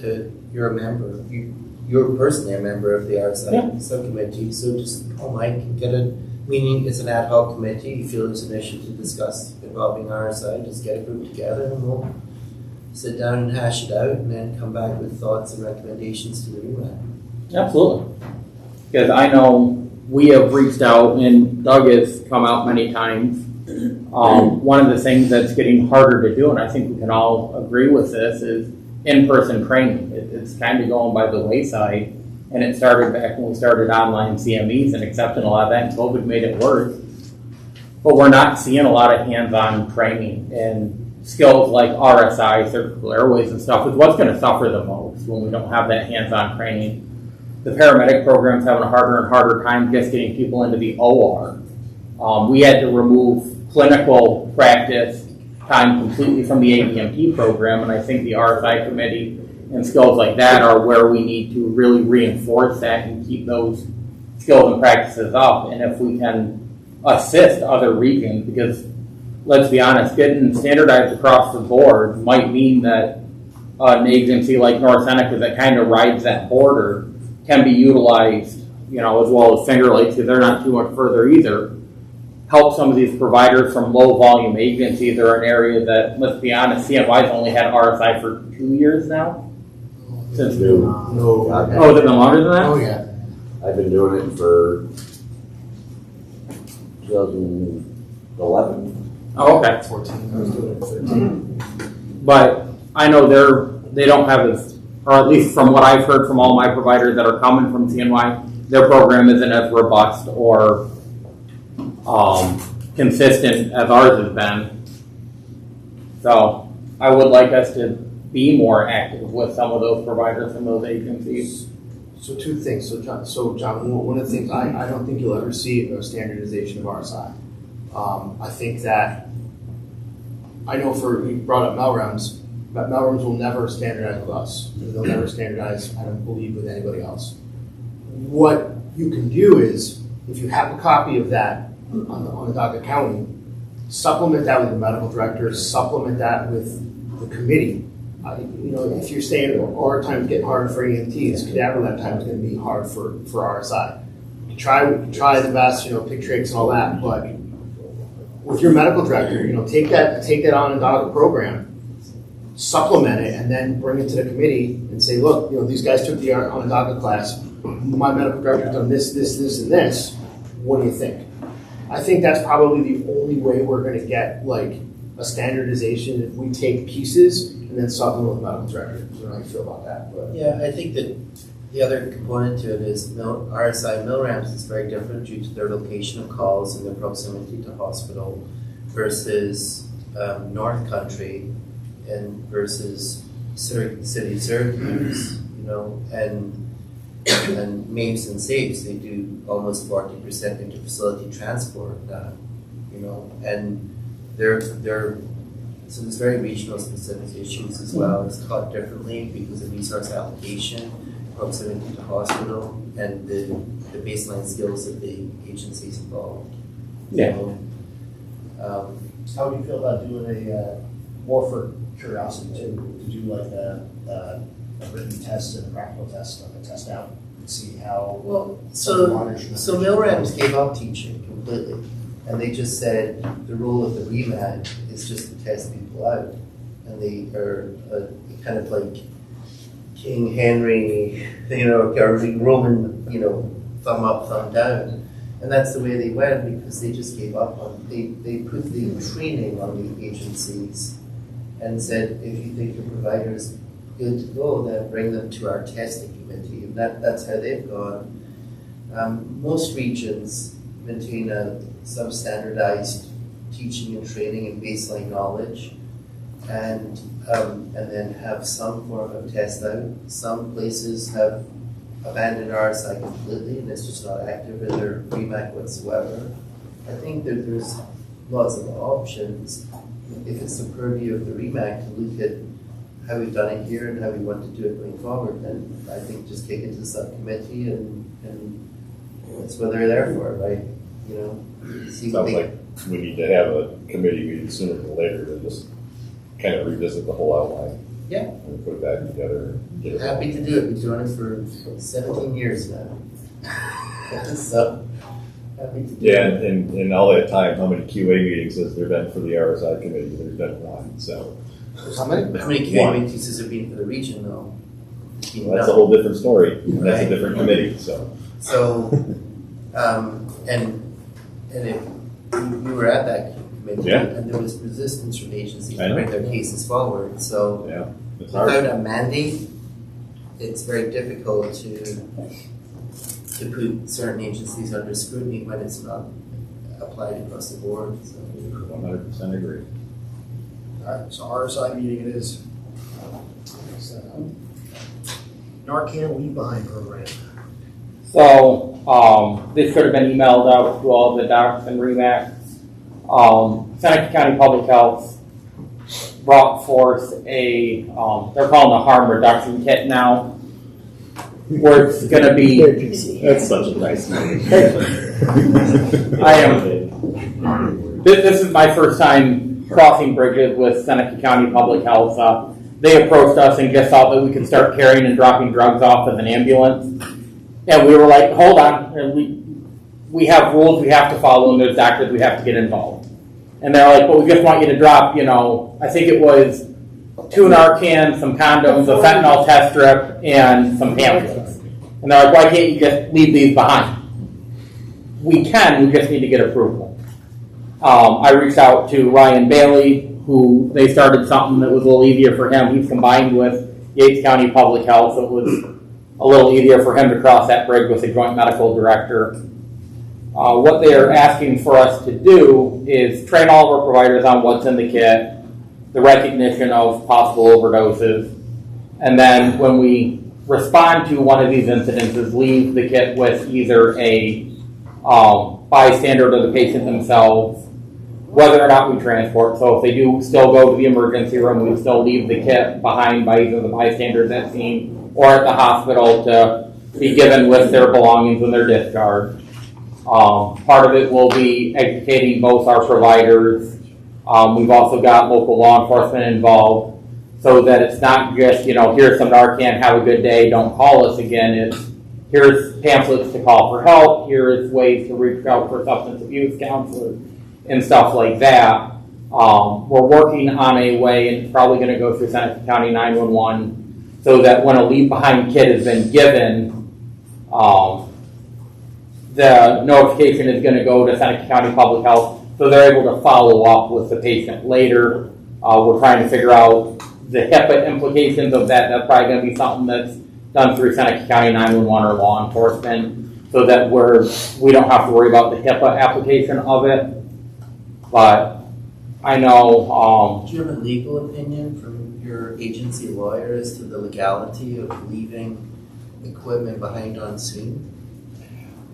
you're a member, you're personally a member of the RSI subcommittee, so just call Mike and get a meeting. It's an ad hoc committee. You feel there's an issue to discuss involving RSI, just get a group together and we'll sit down and hash it out, and then come back with thoughts and recommendations to the Remac. Absolutely. Because I know we have reached out, and Doug has come out many times. One of the things that's getting harder to do, and I think we can all agree with this, is in-person training. It's kind of going by the wayside, and it started back when we started online CMEs and accepting a lot of that, and COVID made it worse. But we're not seeing a lot of hands-on training, and skills like RSI, surgical airways and stuff is what's going to suffer the most when we don't have that hands-on training. The paramedic program's having a harder and harder time just getting people into the OR. We had to remove clinical practice time completely from the ABMP program, and I think the RSI committee and skills like that are where we need to really reinforce that and keep those skills and practices up. And if we can assist other regions, because let's be honest, getting standardized across the board might mean that an agency like North Seneca that kind of rides that border can be utilized, as well as Finger Lakes, because they're not too much further either. Help some of these providers from low volume agencies or an area that, let's be honest, CMY's only had RSI for 2 years now. Since No. has it been longer than that? Oh, yeah. I've been doing it for 2011. Oh, okay. 14. I was doing it at 13. But I know they don't have as, or at least from what I've heard from all my providers that are coming from CNY, their program isn't as robust or consistent as ours has been. So I would like us to be more active with some of those providers and those agencies. So two things. So John, one of the things I don't think you'll ever see a standardization of RSI. I think that you brought up Melrams, but Melrams will never standardize with us. They'll never standardize, I don't believe, with anybody else. What you can do is, if you have a copy of that on the docket county, supplement that with the medical director, supplement that with the committee. If you're saying OR time is getting harder for EMTs, cadaver lab time is going to be hard for RSI. You try the best, pick tricks and all that, but with your medical director, take that on a docket program, supplement it, and then bring it to the committee and say, look, these guys took the on a docket class. My medical director's done this, and this. What do you think? I think that's probably the only way we're going to get like a standardization if we take pieces and then supplement with medical director. I don't know how you feel about that. But. Yeah, I think that the other component to it is RSI Millrams is very different due to their location of calls and their proximity to hospital versus North Country and versus City Syracuse, and Maves and Saves, they do almost 40% interfacility transport, and their So there's very regional specific issues as well. It's taught differently because of resource allocation, proximity to hospital, and the baseline skills of the agencies involved. Yeah. So, How would you feel about doing a, more for curiosity too, to do like a written test and a practical test, like a test out, and see how. well, someone so Flremsc gave up teaching completely, and they just said the role of the Remac is just to test people out, and they are kind of like King Henry, or Roman, thumb up, thumb down. And that's the way they went because they just gave up on they put the training on the agencies and said, if you think your provider is good to go, then bring them to our testing committee. And that's how they've gone. Most regions maintain some standardized teaching and training and baseline knowledge, and then have some form of test out. Some places have abandoned RSI completely, and it's just not active in their Remac whatsoever. I think that there's lots of options. If it's the purview of the Remac to look at how we've done it here and how we want to do it going forward, then I think just kick it to the subcommittee and that's what they're there for, right? See what Sounds like we need to have a committee meeting sooner than later to just kind of revisit the whole outline. Yeah. And put that together. And get it Happy to do it. We've been doing it for 17 years now. So, happy to do Yeah, it. and in all that time, how many QA meetings has there been for the RSI committee? There's been one, so. How many QA meetings has there been for the region, though? Well, that's a whole different story. And that's a different committee, so. So, and if we were at that committee, Yeah. and there was resistance from agencies I to know. bring their cases forward. So, Yeah, it's hard. without a mandate, it's very difficult to put certain agencies under scrutiny when it's not applied across the board. So. 100% agree. All right, so RSI meeting it is. Narcan Leave Behind program. So, this should have been emailed out to all the docs and Remacs. Seneca County Public Health brought forth they're calling a harm reduction kit now, where it's going to be. That's such a nice name. This is my first time crossing bridges with Seneca County Public Health. They approached us and just thought that we could start carrying and dropping drugs off as an ambulance. And we were like, hold on, and we have rules we have to follow, and there's doctors we have to get involved. And they're like, but we just want you to drop, I think it was 2 Narcan, some condoms, a fentanyl test strip, and some pamphlets. And they're like, why can't you just leave these behind? We can, we just need to get approval. I reached out to Ryan Bailey, who they started something that was a little easier for him. He's combined with Yates County Public Health, so it was a little easier for him to cross that bridge with the joint medical director. What they are asking for us to do is train all of our providers on what's in the kit, the recognition of possible overdoses, and then when we respond to one of these incidences, leave the kit with either a bystander to the patient themselves, whether or not we transport. So if they do still go to the emergency room, we still leave the kit behind by either the bystanders at scene or at the hospital to be given with their belongings when they're discharged. Part of it will be educating both our providers. We've also got local law enforcement involved so that it's not just, here's some Narcan, have a good day, don't call us again. It's here's pamphlets to call for help, here's ways to reach out for substance abuse counselors and stuff like that. We're working on a way, and it's probably going to go through Seneca County 911, so that when a leave behind kit has been given, the notification is going to go to Seneca County Public Health, so they're able to follow up with the patient later. We're trying to figure out the HIPAA implications of that. That's probably going to be something that's done through Seneca County 911 or law enforcement, so that we don't have to worry about the HIPAA application of it. But I know. Do you have a legal opinion from your agency lawyer as to the legality of leaving equipment behind on scene?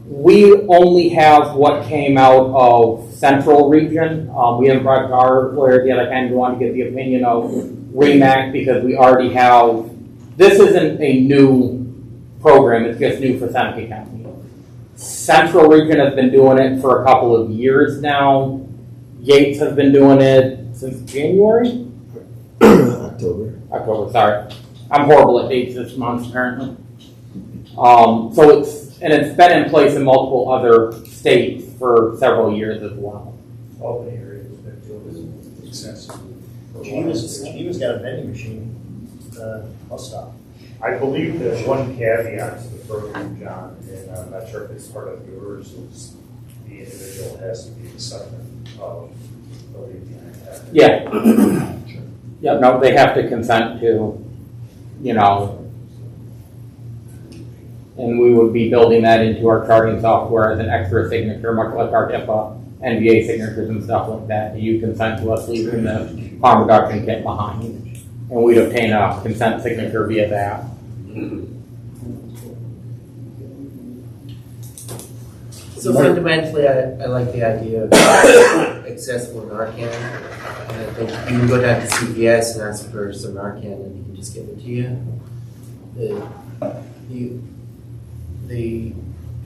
We only have what came out of Central Region. We haven't brought our lawyers yet. I kind of want to get the opinion of Remac because we already have, this isn't a new program, it's just new for Seneca County. Central Region has been doing it for a couple of years now. Yates has been doing it since January? October, sorry. I'm horrible at dates this month, apparently. So it's been in place in multiple other states for several years as well. Albany area has been doing this extensively. Geneva's got a vending machine, bus stop. I believe there's one caveat to the program, John, and I'm not sure if it's part of yours, is the individual has to be accepting of the leave behind that. Yeah. Yeah, no, they have to consent to, and we would be building that into our charting software as an extra signature, much like our HIPAA, NBA signatures and stuff like that. You consent to us leaving the harm reduction kit behind, and we'd obtain a consent signature via that. So fundamentally, I like the idea of accessible Narcan. And I think you can go down to CVS and ask for some Narcan and he can just give it to you. The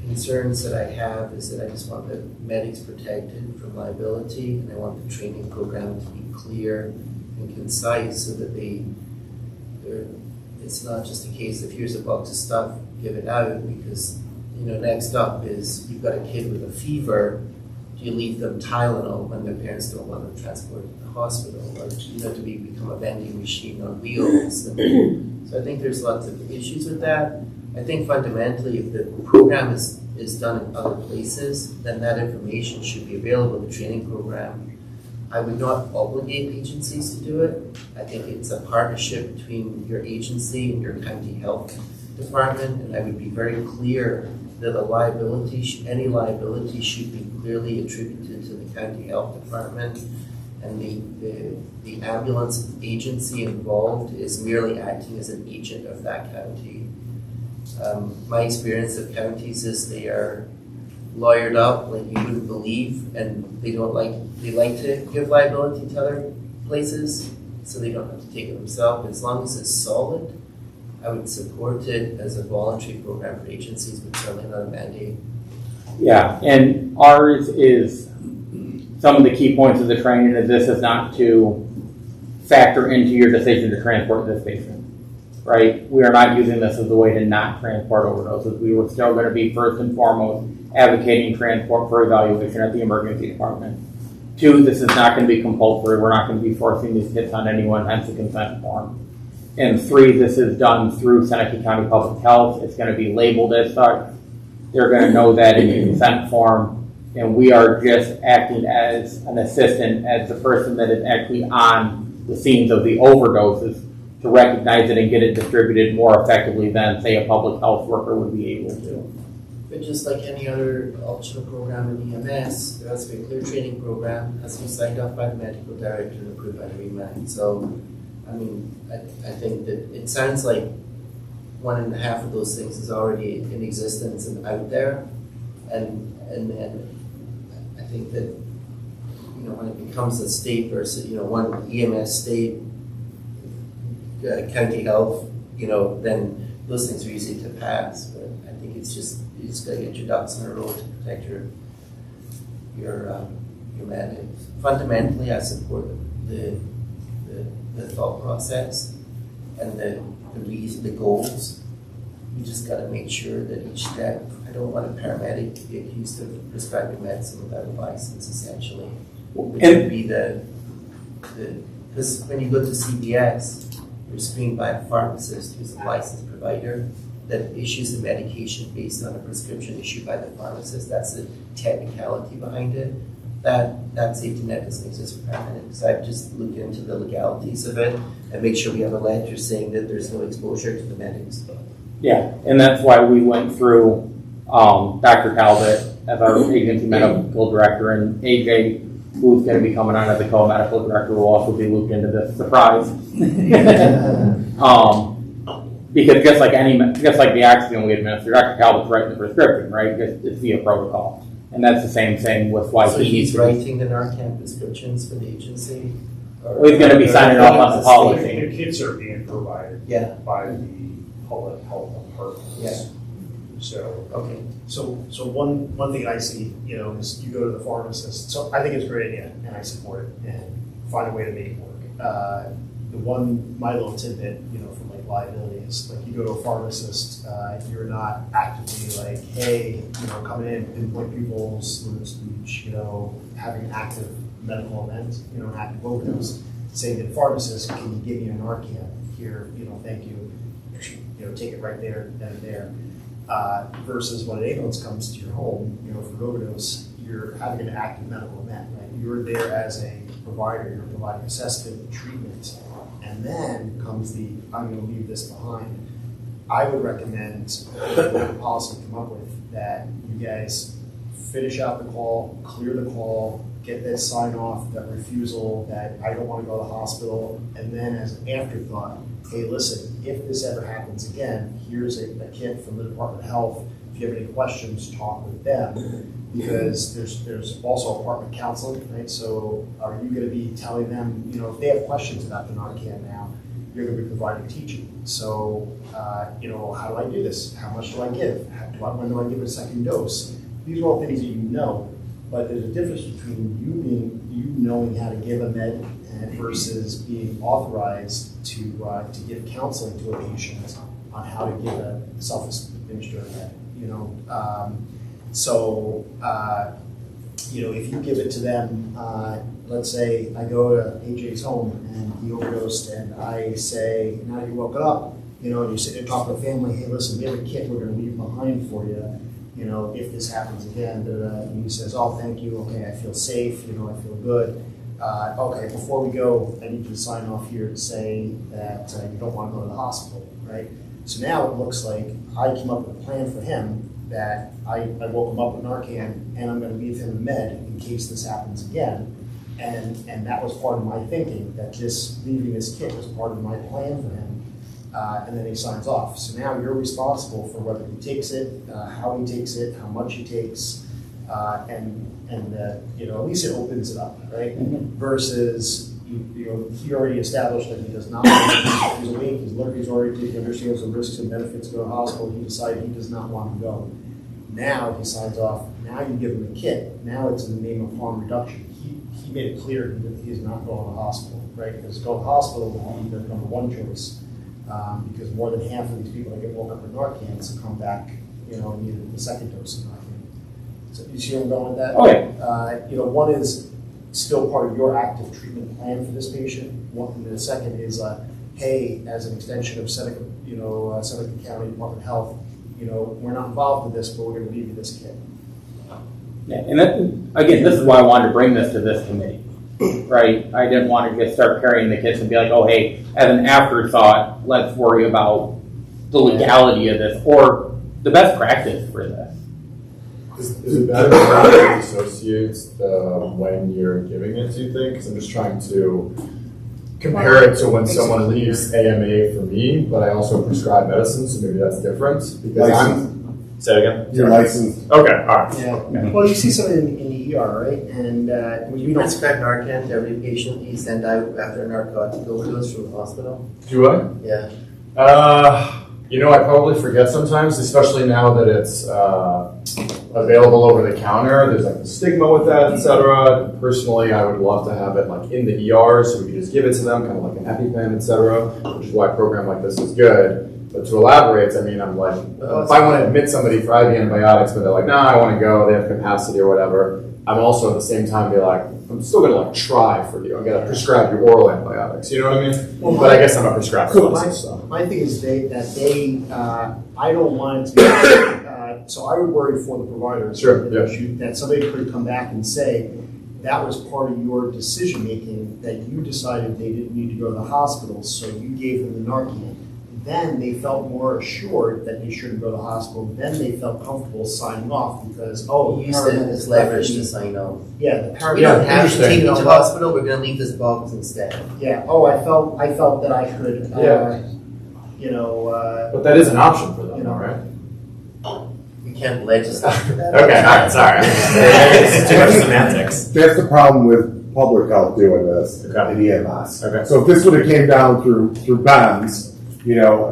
concerns that I have is that I just want the medics protected from liability, and I want the training program to be clear and concise so that it's not just a case of here's a box of stuff, give it out, because next up is you've got a kid with a fever, do you leave them Tylenol when their parents don't want them transported to the hospital, or to become a vending machine on wheels? And so I think there's lots of issues with that. I think fundamentally, if the program is done in other places, then that information should be available in the training program. I would not obligate agencies to do it. I think it's a partnership between your agency and your county health department, and I would be very clear that any liability should be clearly attributed to the county health department, and the ambulance agency involved is merely acting as an agent of that county. My experience of counties is they are lawyered up like you wouldn't believe, and they like to give liability to other places, so they don't have to take it themselves. But as long as it's solid, I would support it as a voluntary program for agencies, but certainly not a mandate. Yeah, and ours is, some of the key points of the training is this is not to factor into your decision to transport this patient, right? We are not using this as a way to not transport overdoses. We were still going to be first and foremost advocating transport for evaluation at the emergency department. 2, this is not going to be compulsory. We're not going to be forcing these kits on anyone, hence the consent form. And 3, this is done through Seneca County Public Health. It's going to be labeled as such. They're going to know that in the consent form. And we are just acting as an assistant, as the person that is actually on the scenes of the overdoses to recognize it and get it distributed more effectively than, say, a public health worker would be able to. But just like any other optional program in EMS, there has to be a clear training program, has to be signed off by the medical director and approved by the Remac. So, I think that it sounds like 1.5 of those things is already in existence and out there, and then I think that when it becomes a state versus one EMS state, county health, then those things are easy to pass. But I think you just got to get your ducks in a row to protect your medics. Fundamentally, I support the thought process and the goals. You just got to make sure that each step. I don't want a paramedic to be accused of prescribing medicine without a license, essentially. Which would be because when you go to CVS, you're screened by a pharmacist who's a licensed provider that issues the medication based on a prescription issued by the pharmacist. That's the technicality behind it. That safety net doesn't exist for paramedics. So I've just looked into the legalities of it and make sure we have a ledger saying that there's no exposure to the medics. Yeah, and that's why we went through Dr. Talbot as our agency medical director, and AJ, who's going to be coming on as a co-medical director, will also be looped into this surprise. Because just like the accident we administer, Dr. Calvert's writing the prescription, right? It's via protocol. And that's the same thing with why So he he's needs to. writing the Narcan prescriptions for the agency? Well, he's gonna be signing off on the policy. The kits are being provided Yeah. by the public health departments. Yeah. So, Okay. So one thing I see, is you go to the pharmacist. So I think it's a great idea, and I support it, and find a way to make it work. My little tidbit, from like liability is like you go to a pharmacist, you're not actively like, hey, coming in, pinpoint pupils, limit speech, having an active medical event, an active overdose. Saying to the pharmacist, can you give me a Narcan here? Thank you. Take it right there, then and there. Versus when an ambulance comes to your home, for overdose, you're having an active medical event, right? You're there as a provider, you're providing assessment, treatment, and then comes the, I'm going to leave this behind. I would recommend the policy come up with that you guys finish out the call, clear the call, get that sign off, that refusal, that I don't want to go to the hospital, and then as an afterthought, hey, listen, if this ever happens again, here's a kit from the Department of Health. If you have any questions, talk with them. Because there's also apartment counseling, right? So are you going to be telling them, if they have questions about the Narcan now, you're going to be providing teaching. So, how do I do this? How much do I give? When do I give a second dose? These are all things that but there's a difference between you knowing how to give a med versus being authorized to give counseling to a patient on how to give a self-administered med. If you give it to them, let's say I go to AJ's home and he overdosed, and I say, now you're woken up, and you sit and talk to the family, hey, listen, we have a kit we're going to leave behind for you. If this happens again, and he says, oh, thank you, okay, I feel safe, I feel good. Okay, before we go, I need you to sign off here to say that you don't want to go to the hospital, right? So now it looks like I came up with a plan for him that I woke him up with Narcan, and I'm going to leave him a med in case this happens again. And that was part of my thinking, that leaving this kit was part of my plan for him. And then he signs off. So now you're responsible for whether he takes it, how he takes it, how much he takes, and at least it opens it up, right? Mm-hmm. Versus he already established that he does not want to, he's awake, he's already he understands the risks and benefits of going to the hospital. He decided he does not want to go. Now he signs off. Now you give him a kit. Now it's in the name of harm reduction. He made it clear that he is not going to the hospital, right? Because going to the hospital would be the number one choice. Because more than half of these people that get woken up with Narcan come back, needed the second dose of Narcan. So you see where I'm going with that? Oh, yeah. One is still part of your active treatment plan for this patient. And the second is, hey, as an extension of Seneca County Department of Health, we're not involved in this, but we're going to leave you this kit. Yeah, and again, this is why I wanted to bring this to this committee, right? I didn't want to just start carrying the kits and be like, oh, hey, as an afterthought, let's worry about the legality of this or the best practice for this. Is it better to associate when you're giving it, do you think? Because I'm just trying to compare it to when someone leaves AMA for me, but I also prescribe medicine, so maybe that's different. Because say it again? You're licensed. Okay, all right. Yeah. Well, you see something in the ER, right? And you prescribe Narcan to every patient you send out after a narcotic overdose from the hospital? Do I? Yeah. I probably forget sometimes, especially now that it's available over the counter. There's like the stigma with that, etc. Personally, I would love to have it like in the ER so we can just give it to them, kind of like an EpiPen, etc. Which is why a program like this is good. But to elaborate, I'm like, if I want to admit somebody for IV antibiotics, but they're like, nah, I want to go, they have capacity or whatever, I'm also at the same time be like, I'm still going to like try for you. I'm going to prescribe you oral antibiotics. You know what I mean? Well, but I guess I'm a prescriber. My thing is I don't want it to be, so I would worry for the providers. Sure, that somebody could come back and say, that was part of your decision making, that you decided they didn't need to go to the hospital, so you gave them the Narcan. Then they felt more assured that they shouldn't go to the hospital. Then they felt comfortable signing off because, you used it as leverage to sign off. Yeah, the paramedic. We don't have to take you to the hospital. We're going to leave this box instead. Yeah. Oh, I felt that I could. But that is an option for them, right? We can't legislate for that. Okay, all right, sorry. It's too much semantics. That's the problem with public health doing this in EMS. Okay. So if this would have came down through BEMS,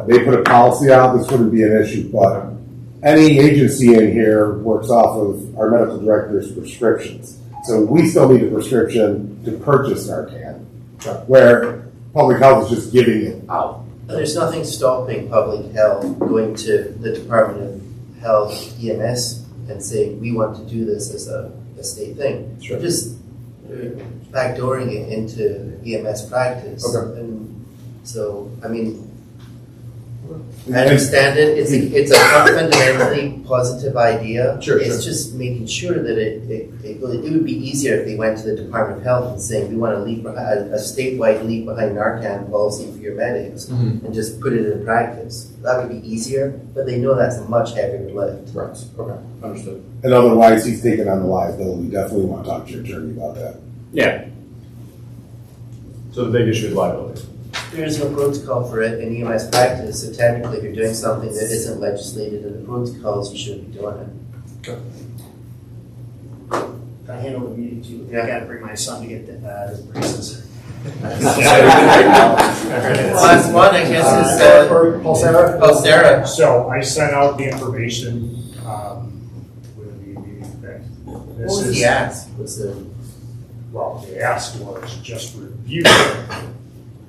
they put a policy out, this wouldn't be an issue. But any agency in here works off of our medical director's prescriptions. So we still need a prescription to purchase Narcan, where public health is just giving it out. There's nothing stopping public health going to the Department of Health EMS and saying, we want to do this as a state thing. Sure. Just backdooring it into EMS practice. Okay. And so, I mean, I understand it. It's a fundamentally positive idea. Sure, it's just making sure that it would be easier if they went to the Department of Health and saying, we want to leave a statewide leave behind Narcan policy for your medics and just put it in practice. That would be easier, but they know that's a much heavier lift. Right, okay, understood. And otherwise, he's taking on the liability. Definitely want to talk to your attorney about that. Yeah. So the big issue is liability. There is no protocol for it in EMS practice, so technically if you're doing something that isn't legislated in the protocols, you shouldn't be doing it. I handle the meeting too. I gotta bring my son to get his braces. Last one, I guess, is Pulsera. So I sent out the information with the meeting thing. What was the ask? Well, the ask was just review.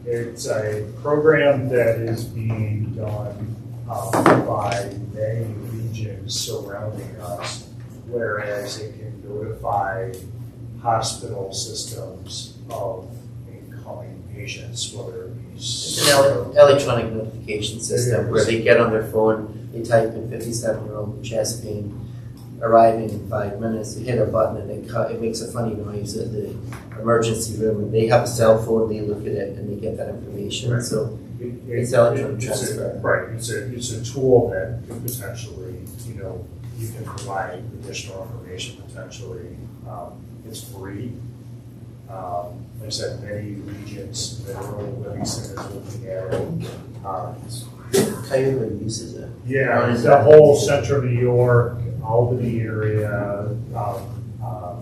It's a program that is being done by many regions surrounding us, whereas it can notify hospital systems of incoming patients, whether it be It's an electronic notification system where they get on their phone, they type in 57-year-old with chest pain, arriving in 5 minutes, they hit a button and it makes a funny noise at the emergency room, and they have a cell phone, they look at it and they get that information. Right. So it's electronic transfer. Right, it's a tool that could potentially, you can provide additional information potentially. It's free. Like I said, many regions, Federal Livingston is looking at it. Cuyahoga uses it. Yeah, the whole central New York, Albany area,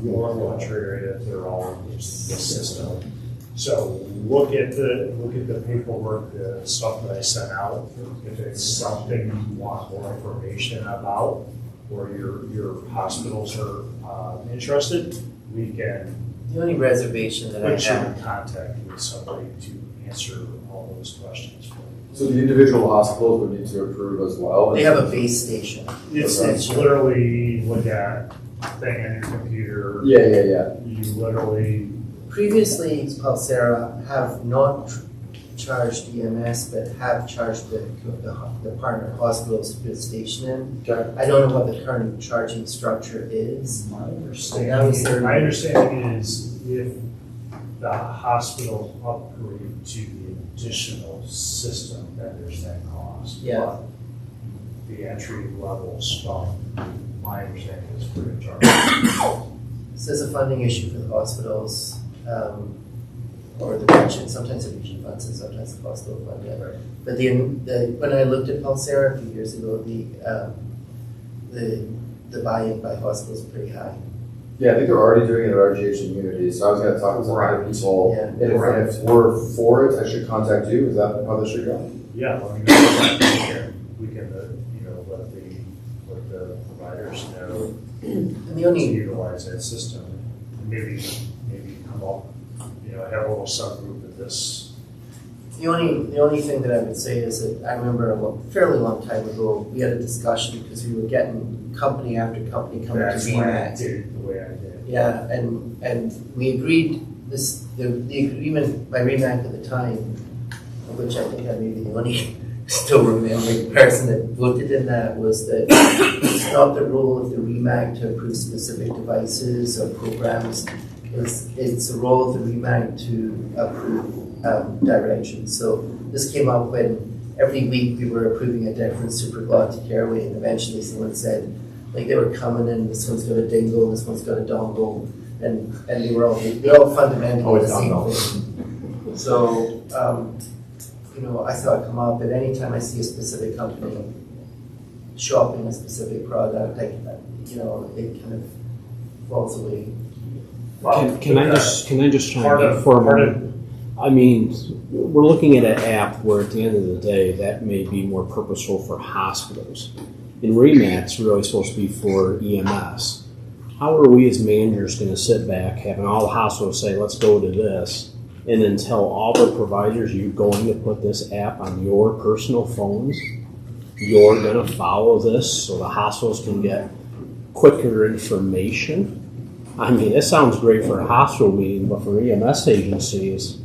North Country area, they're all using this system. So look at the paperwork, the stuff that I sent out. If it's something you want more information about, or your hospitals are interested, we can The only reservation that I put you have, in contact with somebody to answer all those questions for you. So the individual hospitals would need to approve as well? they have a base station. It's literally like a thing on your computer. Yeah. You literally. Previously, Pulsera have not charged EMS, but have charged the partner hospitals to put a station in. Okay. I don't know what the current charging structure is. My understanding is if the hospital upgrade to the additional system, then there's that cost. Yeah. But the entry level stuff, my understanding is free of charge. So it's a funding issue for the hospitals, or the region. Sometimes the region funds it, sometimes the hospital funds it. Right. But when I looked at Pulsera a few years ago, the buy-in by hospitals is pretty high. Yeah, I think they're already doing it at RGH and Unity, so I was gonna talk to some other people. Yeah. And if we're for it, I should contact you, is that how this should go? Yeah, let me know. We can let the providers know And the to only utilize that system. Maybe come up, have a little subgroup of this. The only thing that I would say is that I remember a fairly long time ago, we had a discussion because we were getting company after company coming That's to why I Remac. did it the way I did. Yeah, and we agreed the agreement by Remac at the time, of which I think I may be the only still remembering person that voted in that, was that it's not the role of the Remac to approve specific devices or programs. It's the role of the Remac to approve directions. So this came up when every week we were approving a different supraglottic airway, and eventually someone said, like, they were coming in, this one's got a dingle, this one's got a dongle, and they're all fundamentally the same thing. So I saw it come up, but anytime I see a specific company shopping a specific product, it kind of falls away. Can I just chime Part in of- for a part moment? I mean, we're looking at an app where at the end of the day, that may be more purposeful for hospitals. And Remac's really supposed to be for EMS. How are we as managers going to sit back, having all the hospitals say, let's go to this, and then tell all the providers you're going to put this app on your personal phones? You're going to follow this so the hospitals can get quicker information? I mean, it sounds great for a hospital meeting, but for EMS agencies,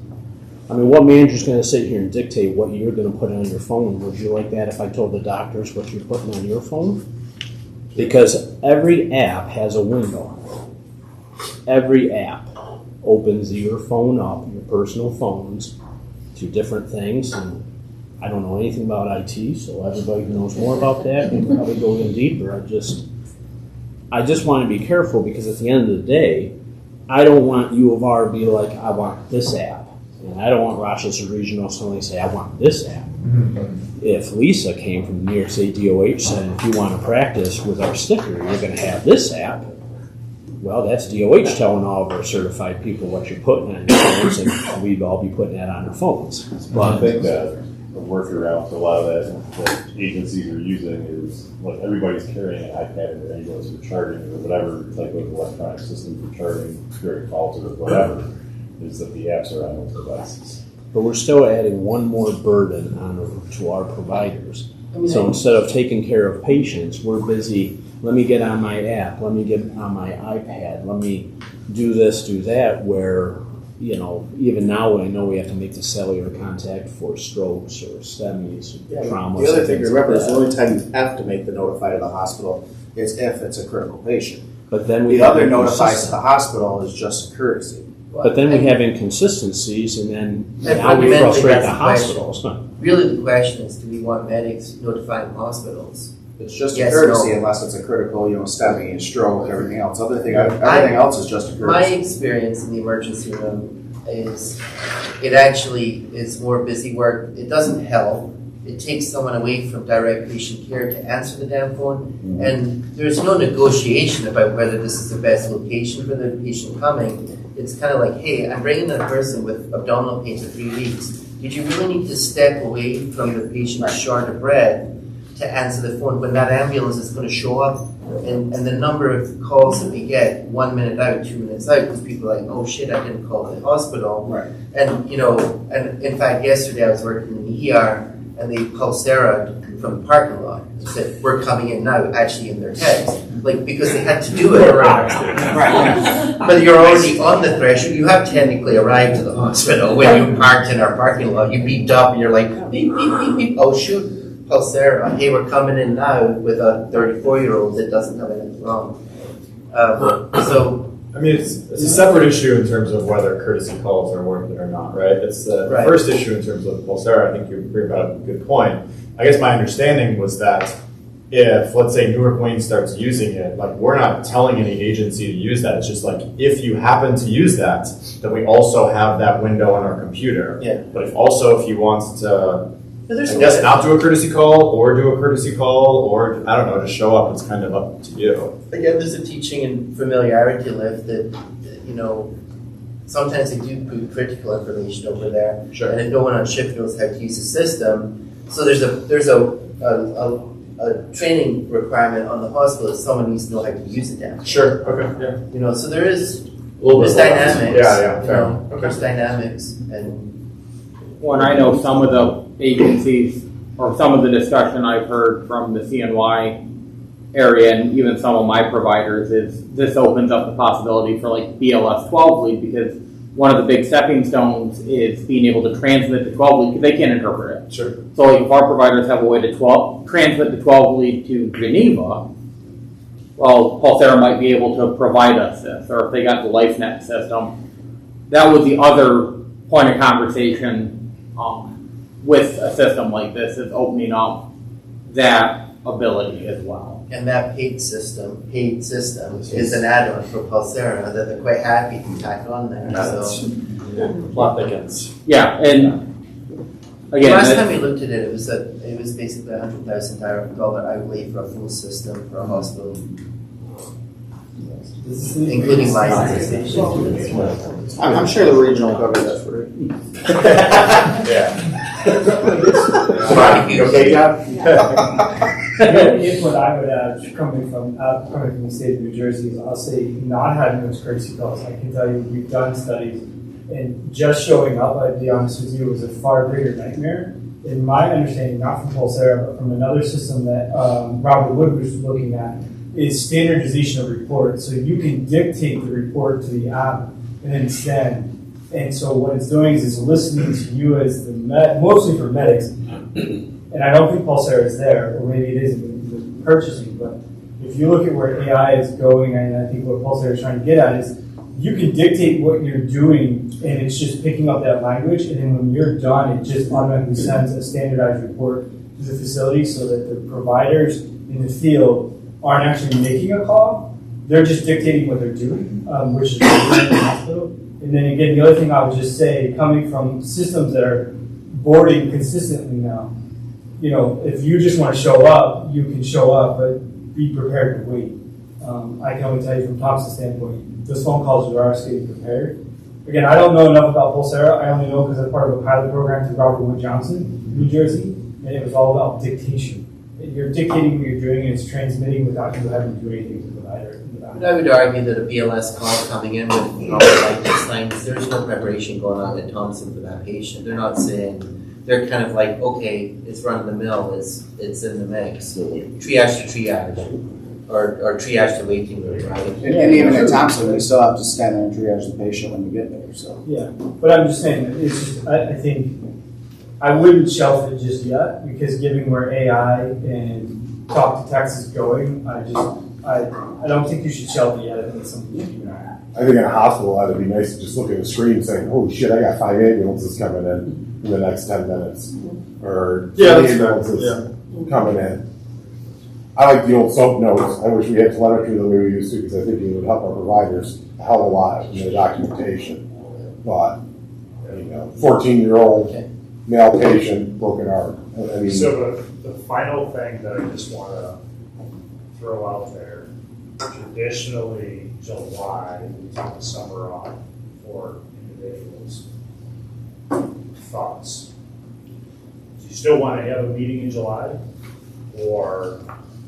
I mean, what manager's going to sit here and dictate what you're going to put on your phone? Would you like that if I told the doctors what you're putting on your phone? Because every app has a window. Every app opens your phone up, your personal phones, to different things. And I don't know anything about IT, so everybody who knows more about that can probably go in deeper. I just want to be careful because at the end of the day, I don't want U of R to be like, I want this app. And I don't want Rochester Regional suddenly say, I want this app. If Lisa came from the New York State DOH said, if you want to practice with our sticker, you're going to have this app. Well, that's DOH telling all of our certified people what you're putting on your phones, and we'd all be putting that on our phones. But I think that the workaround for a lot of that agencies are using is, like, everybody's carrying an iPad in their ambulance for charging or whatever type of electronic system for charging during calls or whatever, is that the apps are on those devices. But we're still adding one more burden to our providers. So instead of taking care of patients, we're busy, let me get on my app, let me get on my iPad, let me do this, do that, where, even now I know we have to make the cellular contact for strokes or STEMIs, or traumas. The other and thing to things remember like is the that. only time you have to make the notify to the hospital is if it's a critical patient. But then we The have other notifies to inconsistent- the hospital is just a courtesy. But then we have inconsistencies, and then And now we fundamentally, frustrate the that's the question. hospitals. Really, the question is, do we want medics notifying hospitals? It's just Yes, a courtesy no. unless it's a critical, STEMI and stroke, everything else. Everything else is just a My courtesy. experience in the emergency room is it actually is more busy work. It doesn't help. It takes someone away from direct patient care to answer the damn phone. And there's no negotiation about whether this is the best location for the patient coming. It's kind of like, hey, I'm bringing that person with abdominal pain for 3 weeks. Did you really need to step away from the patient's short of breath to answer the phone when that ambulance is going to show up? And the number of calls that we get 1 minute out, 2 minutes out, because people are like, oh shit, I didn't call the hospital. Right. And, and in fact, yesterday I was working in the ER and they Pulsera from the parking lot and said, we're coming in now, actually in their text. Because they had to do it. Right. But you're already on the threshold. You have technically arrived to the hospital when you parked in our parking lot. You beeped up and you're like, beep, beep, beep, beep. Oh, shoot, Pulsera. Hey, we're coming in now with a 34-year-old that doesn't have anything wrong. I mean, it's a separate issue in terms of whether courtesy calls are worth it or not, right? It's the Right. first issue in terms of Pulsera. I think you bring about a good point. I guess my understanding was that if, let's say, Newark Wayne starts using it, we're not telling any agency to use that. It's just if you happen to use that, then we also have that window on our computer. Yeah. But if you want to, There's I guess, not do a courtesy call or do a courtesy call or, I don't know, just show up, it's kind of up to you. Again, there's a teaching and familiarity lift that, sometimes they do put critical information over there. Sure. And if no one on shift knows how to use the system, so there's a training requirement on the hospital that someone needs to know how to use it down. Sure, okay, yeah. So there is, little there's bit of dynamics. Yeah, fair. Okay. There's dynamics and When I know some of the agencies, or some of the discussion I've heard from the CNY area, and even some of my providers, is this opens up the possibility for BLS 12 lead, because one of the big stepping stones is being able to transmit the 12 lead, because they can't interpret it. Sure. So if our providers have a way to transmit the 12 lead to Geneva, well, Pulsera might be able to provide us this, or if they got the LifeNet system. That was the other point of conversation with a system like this, is opening up that ability as well. And that paid system is an add-on for Pulsera that they're quite happy to tack on there. Plot thickens. Yeah, and again, Last that- time we looked at it, it was basically $100,000 outlay for a full system for a hospital, including licenses. I'm sure the regional will cover that for it. You okay, John? If what I would add, coming from the state of New Jersey, is I'll say not having those crazy calls. I can tell you, we've done studies, and just showing up, I'd be honest with you, was a far bigger nightmare. In my understanding, not from Pulsera, but from another system that Robert Wood was looking at, is standardization of reports. So you can dictate the report to the app and then send. And so what it's doing is it's listening to you as the mostly for medics. And I don't think Pulsera is there, or maybe it is in the purchasing, but if you look at where AI is going, and I think what Pulsera is trying to get at is you can dictate what you're doing, and it's just picking up that language, and then when you're done, it just automatically sends a standardized report to the facility so that the providers in the field aren't actually making a call. They're just dictating what they're doing, which is in the hospital. And then again, the other thing I would just say, coming from systems that are boarding consistently now, you know, if you just want to show up, you can show up, but be prepared to wait. I can only tell you from Thompson's standpoint, those phone calls are always getting prepared. Again, I don't know enough about Pulsera. I only know because I'm part of a pilot program through Robert Wood Johnson, New Jersey, and it was all about dictation. You're dictating what you're doing, and it's transmitting without you having to do anything to the provider. But I would argue that a BLS call coming in with like this lines, there's no preparation going on at Thompson for that patient. They're not saying, they're kind of like, okay, it's run of the mill, it's in the mix. Triage to triage, or triage to waiting room, right? And even at Thompson, we still have to stand there and triage the patient when we get there, so. Yeah, but I'm just saying, it's just, I think, I wouldn't shelf it just yet, because given where AI and talk to text is going, I don't think you should shelf it yet. I think it's something you should keep an eye on. I think in a hospital, it'd be nice to just look at the screen and say, holy shit, I got 5 ambulances coming in the next 10 minutes. Or 3 ambulances coming in. I like the old soap notes. I wish we had telemetry the way we used to, because I think it would help our providers a hell of a lot in their documentation. But, 14-year-old male patient, broken arm. I mean, So the final thing that I just want to throw out there, traditionally July, we take the summer off for individuals. Thoughts? Do you still want to have a meeting in July? Or,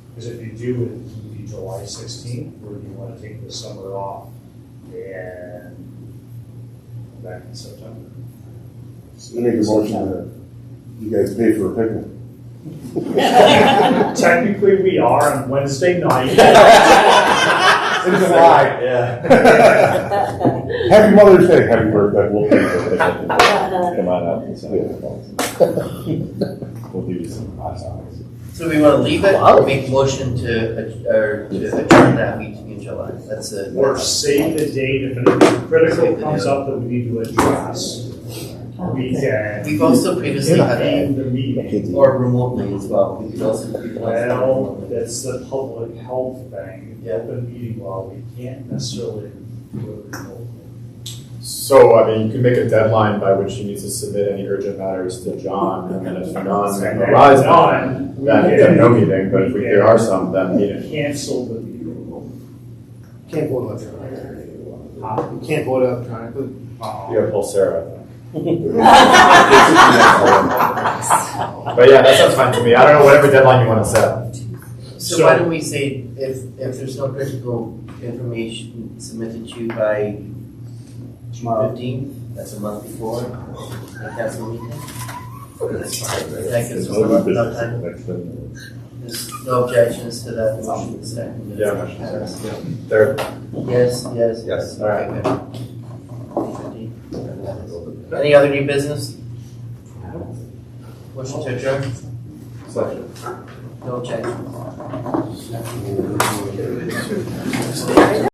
because if you do, it would be July 16th, or do you want to take the summer off and come back in September? I make a motion that you guys pay for a picnic. Technically, we are on Wednesday night. In July. Yeah. Happy Mother's Day. Happy birthday. We'll pay for it. Come on out and send it. We'll give you some hot dogs. So we want to leave it, or make a motion to adjourn that meeting in July? That's a. Or save the date if anything critical comes up that we need to address. We can. We've also previously had convene the meeting. or remotely as well. We could also. Well, that's the public health thing. Open meeting law, we can't necessarily do it remotely. So, I mean, you could make a deadline by which you need to submit any urgent matters to John, and then if none arise, then no meeting, but if there are some, then meeting. Cancel the meeting. Can't vote electronically. You can't vote electronically. You have Pulsera, I think. But yeah, that sounds fine to me. I don't know, whatever deadline you want to set. So why don't we say if there's no critical information submitted to you by June 15th, that's a month before, and cancel the meeting? That's fine. That gives us enough time. There's no objections to that motion second. Yeah. Third. Yes. Yes. All right. Good. Any other new business? Motion to adjourn? Second. No objection.